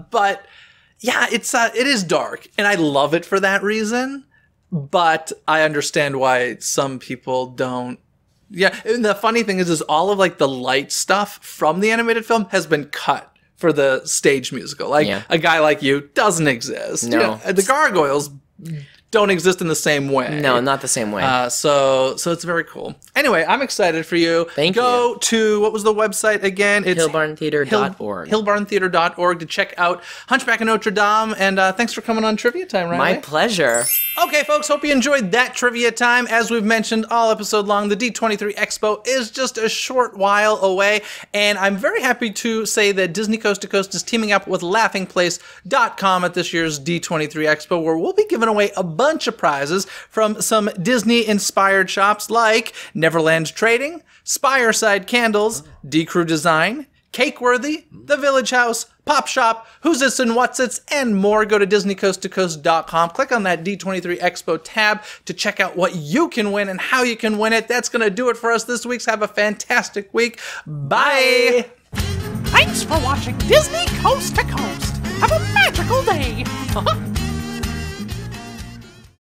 But yeah, it is dark, and I love it for that reason. But I understand why some people don't. Yeah, and the funny thing is all of like the light stuff from the animated film has been cut for the stage musical. Like A Guy Like You doesn't exist. No, the gargoyles don't exist in the same way. No, not the same way. So it's very cool. Anyway, I'm excited for you. Thank you. Go to, what was the website again? It's hillbarntheater.org. hillbarntheater.org to check out Hunchback of Notre Dame. And thanks for coming on Trivia Time, Riley. My pleasure. Okay, folks, hope you enjoyed that Trivia Time. As we've mentioned all episode long, the D23 Expo is just a short while away. And I'm very happy to say that Disney Coast to Coast is teaming up with laughingplace.com at this year's D23 Expo, where we'll be giving away a bunch of prizes from some Disney-inspired shops like Neverland Trading, Spireside Candles, D-Crew Design, Cakeworthy, The Village House, Pop Shop, Who's This and What's It's, and more. Go to DisneyCoastToCoast.com. Click on that D23 Expo tab to check out what you can win and how you can win it. That's going to do it for us this week. Have a fantastic week. Bye! Thanks for watching Disney Coast to Coast. Have a magical day.